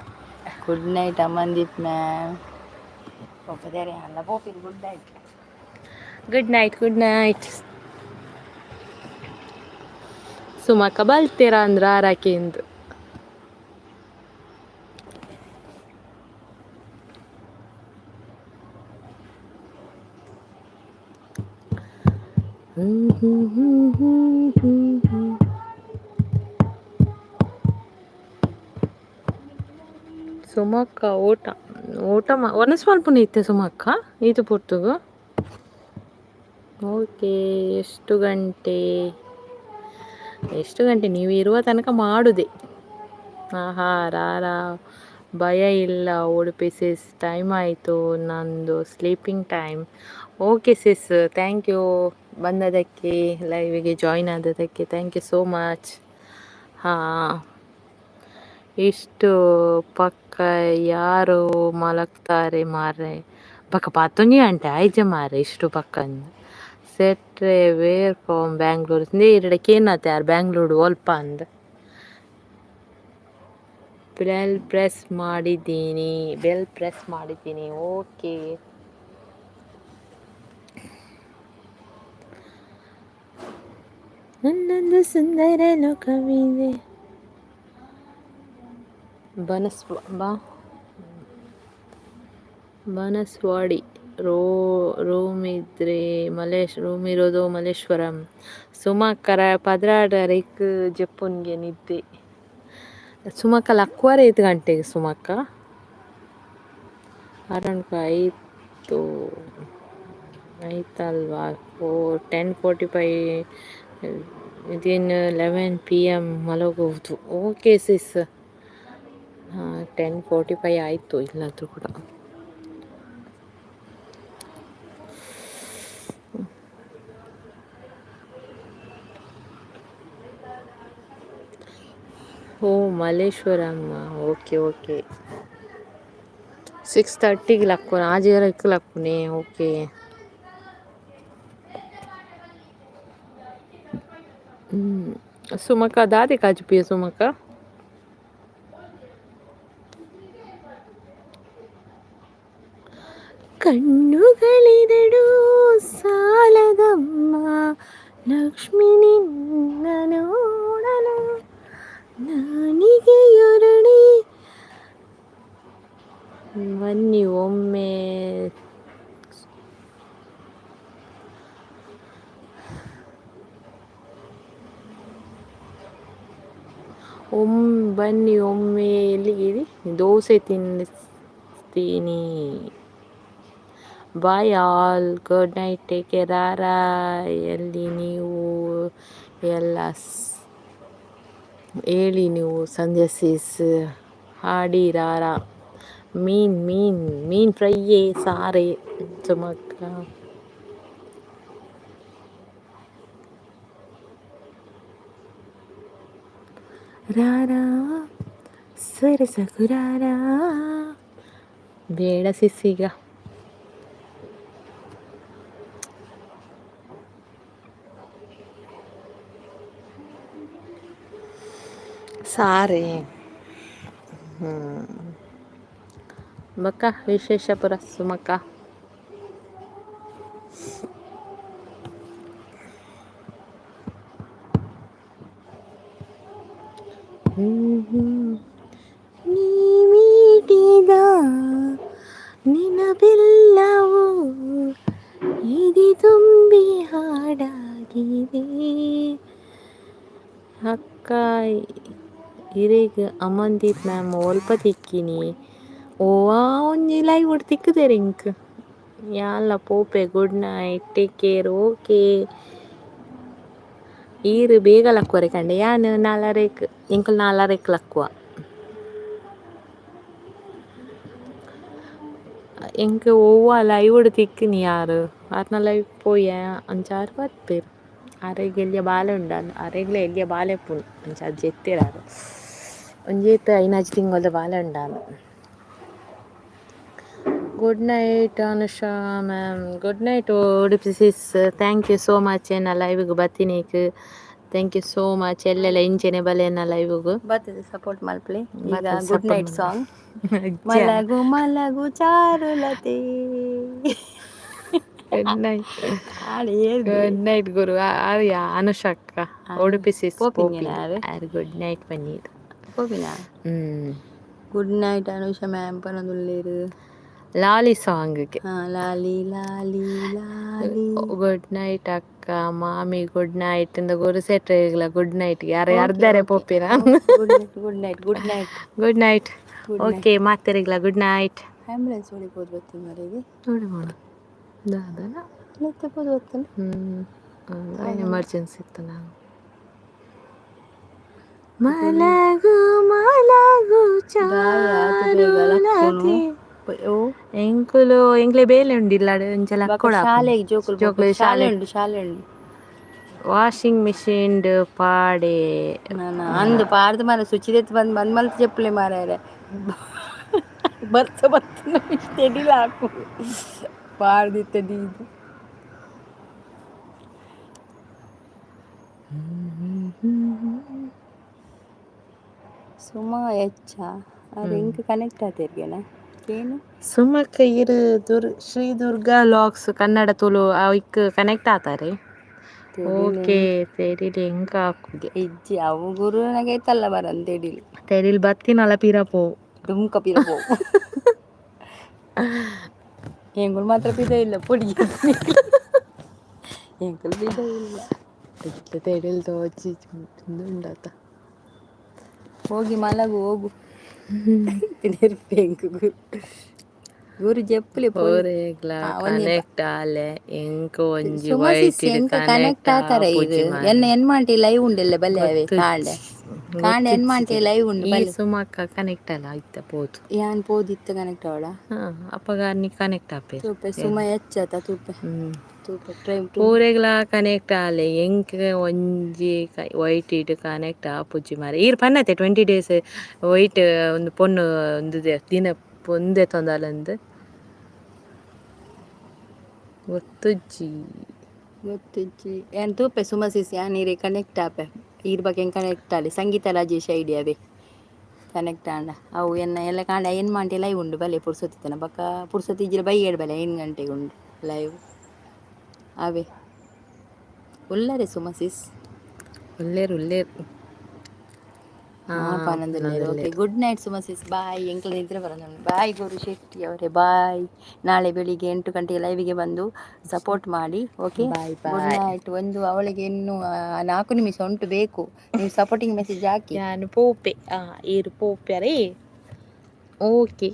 ಗುಡ್ ನೈಟ್ ಅಮನ್ದೀಪ್ ಮ್ಯಾಮ್ ಒಪ್ಪದರೆ ಅಲ್ಲ ಬೋಪಿನ್ good night good night good night. ಸುಮಕ್ಕ ಬಲ್ತೀರಾ ಅಂದ್ರ ಆರಾಕೆಂದು ಸುಮಕ್ಕ ಊಟ ಒನಸ್ ಮಲ್ಪುನ ಇತ್ತೆ ಸುಮಕ್ಕ ಇದು ಪೊರ್ತುಗು. ಓಕೆ ಎಷ್ಟು ಗಂಟೆ ನೀವು ಇರುವ ತನಕ ಮಾಡುದೆ. ಆಹಾ ರಾರ ಭಯ ಇಲ್ಲ ಉಡುಪಿ ಸಿಸ್ ಟೈಮ್ ಆಯಿತು ನಂದು sleeping time. Okay sis thank you ಬಂದದಕ್ಕೆ ಲೈವಿಗೆ ಜಾಯಿನ್ ಆದದಕ್ಕೆ ಥ್ಯಾಂಕ್ ಯು ಸೋ ಮಚ್. ಹಾಂ ಇಷ್ಟು ಪಕ್ಕ ಯಾರು ಮಲಗ್ತಾರೆ ಮಾರ್ರೆ ಪಕ್ಕ 11 ಗಂಟೆ ಆಯ್ಜ ಮಾರ್ರೆ ಇಷ್ಟು ಪಕ್ಕಂದು ಸೆಟ್ರೆ ವೇರ್ ಫ್ರಾಮ್ ಬ್ಯಾಂಗ್ಳೂರ್ ನೇರಡಕ್ಕೆ ಏನತ್ತೆ ಯಾರು ಬ್ಯಾಂಗ್ಳೂರು ಒಲ್ಪ ಅಂದ ಬೆಲ್ ಪ್ರೆಸ್ ಮಾಡಿದ್ದೀನಿ ಓಕೆ. ನನ್ನೊಂದು ಸುಂದರ ಲೋಕವಿದೆ ಬನಸ್ವಾಡಿ ರೂಮ್ ಇರೋದು ಮಲ್ಲೇಶ್ವರಂ. ಸುಮಕ್ಕರ ಪದ್ರಾಡರಿಕ್ ಜಪ್ಪುನ್ಗೆ ನಿದ್ದೆ. ಸುಮಕ್ಕ ಲಕ್ಕುವರೆ 5 ಗಂಟೆಗೆ ಸುಮಕ್ಕ ಅರೌಂಡ್ ಆಯ್ತಲ್ವಾ 10:45 ಇದಿನ್ನು 11 PM ಮಲಗುವುದು. ಓಕೆ ಸಿಸ್ 10:45 ಆಯಿತು ಇಲ್ಲಾದರೂ ಕೂಡ. ಓ ಮಲ್ಲೇಶ್ವರಂ ಓಕೆ 6:30ಗೆ ಲಕ್ಕುನ ಆಜೆರಕ್ಕೆ ಲಕ್ಕುನೆ ಓಕೆ. ಸುಮಕ್ಕ ದಾದಿ ಕಾಜುಪಿಯ ಸುಮಕ್ಕ ಕಣ್ಣುಗಳಿರಡು ಸಾಲದಮ್ಮ ಲಕ್ಷ್ಮಿ ನಿನ್ನ ನೋಡಲು ನಾನಿಗೆ ಎರಡಿ ಬನ್ನಿ ಒಮ್ಮೆ ಬನ್ನಿ ಒಮ್ಮೆ ಎಲ್ಲಿಗಿರಿ ದೋಸೆ ತಿನ್ನಿಸ್ತೀನಿ. Bye all good night take care. ಎಲ್ಲಿ ನೀವು ಎಲ್ಲ ಹೇಳಿ ನೀವು ಸಂಜೆ ಸೀಸ್ ಹಾಡಿರಾರ ಮೀನ್ ಫ್ರೈಯೇ ಸಾರೇ ಸುಮಕ್ಕ ರಾರಾ ಸರಸಕುರಾರ ಬೇಡ ಸಿಸ್ಸೀಗ ಸಾರೇ ಬಕ್ಕ ವಿಶೇಷ ಪುರ ಸುಮಕ್ಕ ನೀ ಮೀಟಿದ ನಿನಬೆಲ್ಲವೂ ಇದು ತುಂಬಿ ಹಾಡಾಗಿದೆ ಅಕ್ಕ ಇರೇಗ ಅಮನ್ದೀಪ್ ಮ್ಯಾಮ್ ಒಲ್ಪ ತಿಕ್ಕಿನಿ ಓವಾ ಒಂಜಿ ಲೈವ್ ಒಟ್ಟು ತಿಕ್ಕುದೇರು ಇಂಕ್ ಯಾಲ್ಲ ಪೋಪೆ good night take care okay ಈರು ಬೇಗ ಲಕ್ಕುವರೆ ಕಂಡೆ ಯಾನು ನಾಲರೇಕ್ ಇಂಕಲ್ ನಾಲರೇಕ್ ಲಕ್ಕುವ ಎಂಕ್ ಓವಾ ಲೈವ್ ಒಡು ತಿಕ್ಕಿನಿ ಯಾರು ಆರ್ನ ಲೈವ್ ಪೋಯ ಅಂಚಾರು ಬರ್ಪೇರು ಆರೆಗ್ ಎಲ್ಲಿಯ ಬಾಲೆ ಉಂಡಾನು ಆರೆಗ್ಲ ಎಲ್ಲಿಯ ಬಾಲೆ ಪುಣ್ ಅಂಚಾರು ಜೆತ್ತೇರಾರು ಒಂಜೇತ ಐನಾಜಿ ತಿಂಗೊಲ್ದ ಬಾಲೆ ಉಂಡಾನು good night Anusha ma'am good night Udupi sis thank you so much ಎನ್ನ ಲೈವ್ಗೆ ಬತ್ತಿನೇಕ್ ಥ್ಯಾಂಕ್ ಯು ಸೋ ಮಚ್ ಎಲ್ಲೆಲ್ಲ ಇಂಚೆನೆ ಬಲೆ ಎನ್ನ ಲೈವ್ಗೂ ಬರ್ತದೆ ಸಪೋರ್ಟ್ ಮಲ್ಪಲೆ ಈಗ ಗುಡ್ ನೈಟ್ ಸಾಂಗ್ ಮಲಗು ಮಲಗು ಚಾರುಲತೆ ಗುಡ್ ನೈಟ್ ಹಾಡು ಗುಡ್ ನೈಟ್ ಗುರು ಆರ್ಯ ಅನುಷಕ್ಕ ಉಡುಪಿ ಸಿಸ್ ಪೋಪಿನ ಯಾರು ಗುಡ್ ನೈಟ್ ಪನ್ನೀರ್ ಪೋಪಿನ ಗುಡ್ ನೈಟ್ ಅನುಷಾ ಮ್ಯಾಮ್ ಪನದುಲ್ಲೇರು ಲಾಲಿ ಸಾಂಗ್ಗೆ ಲಾಲಿ ಲಾಲಿ ಲಾಲಿ ಗುಡ್ ನೈಟ್ ಅಕ್ಕ ಮಾಮಿ ಗುಡ್ ನೈಟ್ ಇಂದ ಗುರು ಸೆಟ್ರೆಗ್ಲ ಗುಡ್ ನೈಟ್ ಯಾರು ಯಾರ್ದಾರೆ ಪೋಪಿನ good night good night good night good night okay ಮಾತೆರಿಗ್ಲ ಗುಡ್ ನೈಟ್ ಆಂಬುಲೆನ್ಸ್ ಹೊಡಿಬೋದು ಬರ್ತೀನಿ ಮರೆಗೆ ನೋಡಿ ಮಾಡ ದಾದನ ಲೆತ್ತಬೋದು ಗೊತ್ತಲ್ಲ ಎಮರ್ಜೆನ್ಸಿ ಇತ್ತು ನಾನು ಮಲಗು ಮಲಗು ಚಾರುಲತೆ ಎಂಕ್ಲೆ ಬೇಲೆ ಉಂಡಿಲ್ಲ ಶಾಲೆಗೆ ಜೋಕುಲು ಶಾಲೆ ಉಂಡು ಶಾಲೆ ಉಂಡು ವಾಷಿಂಗ್ ಮಿಷಿನ್ ಪಾಡೆ ಅಂದು ಪಾಡ್ದು ಮಾರ ಶುಚಿದೆತ್ತು ಬಂದು ಮಲ್ತು ಚೆಪ್ಪಲೆ ಮಾರ ಬರ್ತ ತೆಡಿಲ ಹಾಕು ಪಾಡ್ದಿತ್ತದು ಇದು ಸುಮಾ ಹೆಚ್ಚ ಅದು ಹೆಂಗೆ ಕನೆಕ್ಟ್ ಆತಿರ್ಗೇನ ಏನು ಸುಮಕ್ಕ ಇರು ಶ್ರೀ ದುರ್ಗಾ ಲಾಕ್ಸ್ ಕನ್ನಡ ತುಳು ಅವಕ್ ಕನೆಕ್ಟ್ ಆತಾರೆ ಓಕೆ ತೆರಿಲಿ ಹೆಂಗ ಹಾಕುಗೆ ಇಜ್ಜಿ ಅವು ಗುರುನಾಗೆ ಐತಲ್ಲ ಬರಂತ ತೆಡಿಲಿ ತೆರಿಲಿ ಬತ್ತಿನಲ್ಲ ಪಿರಪೋ ಡುಮ್ಕ ಪಿರಪೋ ಎಂಗುಳು ಮಾತ್ರ ಪಿದ ಇಲ್ಲ ಪುಡಿ ಎಂಕುಲು ಪಿದ ಇಲ್ಲ ತೆಡಿಲ್ ತೋಚಿ ಉಂಡಾತ ಹೋಗಿ ಮಲಗು ಹೋಗು ಗುರು ಜಪ್ಪಲಿ ಕನೆಕ್ಟ್ ಆಲೆ ಎಂಕ ಒಂಜಿ ಕನೆಕ್ಟ್ ಆತರ ಇದು ಎನ್ ಮಾಂಟಿ ಲೈವ್ ಉಂಡೆಲ್ಲ ಬಲ್ಲೆ ಅವೆ ಕಾಂಡೆ ಎನ್ ಮಾಂಟಿ ಲೈವ್ ಉಂಡು ಬಲ್ಲೆ ಸುಮಕ್ಕ ಕನೆಕ್ಟ್ ಅಲ್ಲ ಆಯ್ತ ಪೋದು ಯಾನ್ ಪೋದಿತ್ತ ಕನೆಕ್ಟ್ ಅವಳ ಅಪ್ಪಗಾರ್ನಿ ಕನೆಕ್ಟ್ ಆಪೆ ತೂಪೆ ಸುಮ ಹೆಚ್ಚತ ತೂಪೆ ಪೂರೆಗ್ಲ ಕನೆಕ್ಟ್ ಆಲೆ ಎಂಕ್ ಒಂಜಿ ವೈಟ್ ಇಟ್ ಕನೆಕ್ಟ್ ಆಪುಜಿ ಮಾರೆ ಈರ್ ಪನ್ನತೆ 20 days ವೈಟ್ ಒಂದು ಪೊಣ್ಣು ಒಂದು ದಿನ ಪೊಂದೆ ತೊಂದಲಂದು ಗೊತ್ತುಜ್ಜಿ ಏನ್ ತೂಪೆ ಸುಮ ಸಿಸಿ ನೀರೇ ಕನೆಕ್ಟ್ ಆಪೆ ಈರ್ ಬಗ್ಗೆ ಕನೆಕ್ಟ್ ಆಲೆ ಸಂಗೀತ ರಾಜೇಶ್ ಐಡಿಯಾ ಬೇ ಕನೆಕ್ಟ್ ಆಂಡ ಅವು ಎಲ್ಲ ಕಾಂಡ ಏನು ಮಾಂಟಿ ಲೈವ್ ಉಂಡು ಬಲೆ ಪುರ್ಸೊತ್ತಿತ್ತನ ಬಕ್ಕ ಪುರ್ಸೊತ್ತಿ ಇಜ್ಜಿರ ಬೈ ಏಡ್ ಬಲೆ 8 ಗಂಟೆಗೆ ಉಂಡು ಲೈವ್ ಅವೇ ಉಲ್ಲರೆ ಸುಮಸಿಸ್ ಉಲ್ಲೇರು ಓಕೆ ಗುಡ್ ನೈಟ್ ಸುಮಸಿಸ್ ಬಾಯ್ ಎಂಕ್ಲ ನಿದ್ರೆ ಬರೋದು ಬಾಯ್ ಗುರು ಶೆಟ್ಟಿ ಅವರೇ ಬಾಯ್ ನಾಳೆ ಬೆಳಿಗ್ಗೆ 8 ಗಂಟೆಗೆ ಲೈವಿಗೆ ಬಂದು ಸಪೋರ್ಟ್ ಮಾಡಿ ಓಕೆ ಗುಡ್ ನೈಟ್ ಒಂದು ಅವಳಿಗೆ ಇನ್ನು 4 ನಿಮಿಷ ಉಂಟು ಬೇಕು ನೀವು ಸಪೋರ್ಟಿಂಗ್ ಮೆಸೇಜ್ ಹಾಕಿ ನಾನು ಪೋಪೆ ಇರು ಪೋಪ್ಯರೇ ಓಕೆ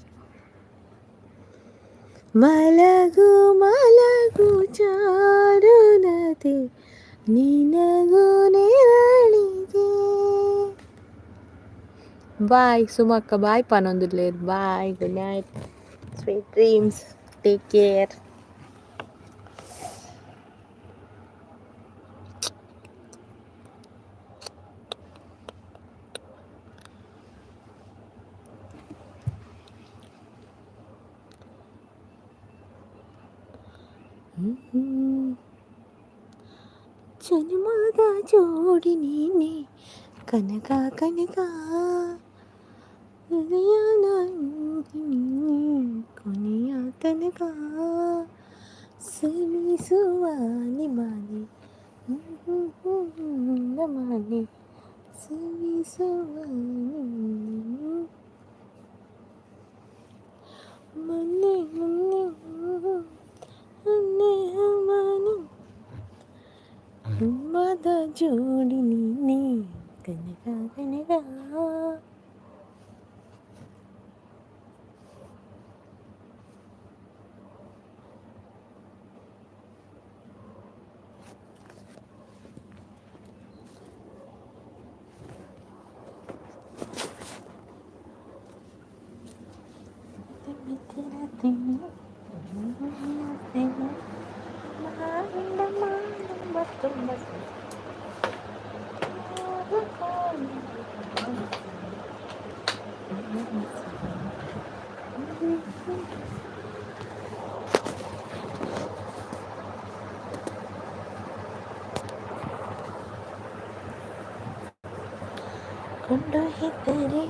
ಮಲಗು ಮಲಗು ಚಾರುಲತೆ ನಿನಗೂ ನೆರಳಿದೆ. ಬಾಯ್ ಸುಮಕ್ಕ, ಬಾಯ್ ಪನೊಂದುರ್ಲೇರ್, bye, good night, sweet dreams, take care. ಜನ್ಮದ ಜೋಡಿ ನೀನೆ ಕನಕ ಕನಕ, ಹೃದಯದ ಕೊನೆಯ ತನಕ ಸವಿಸುವ ನಿಮಾನೆ ನಮನೆ ಸವಿಸುವ ಮೊನ್ನೆ ಮೊನ್ನೆ ಮೊನ್ನೆ ಮನೆ ಜನ್ಮದ ಜೋಡಿ ನೀನೆ ಕನಕ ಕನಕ. ಕೊಂಡೊಯ್ದರೆ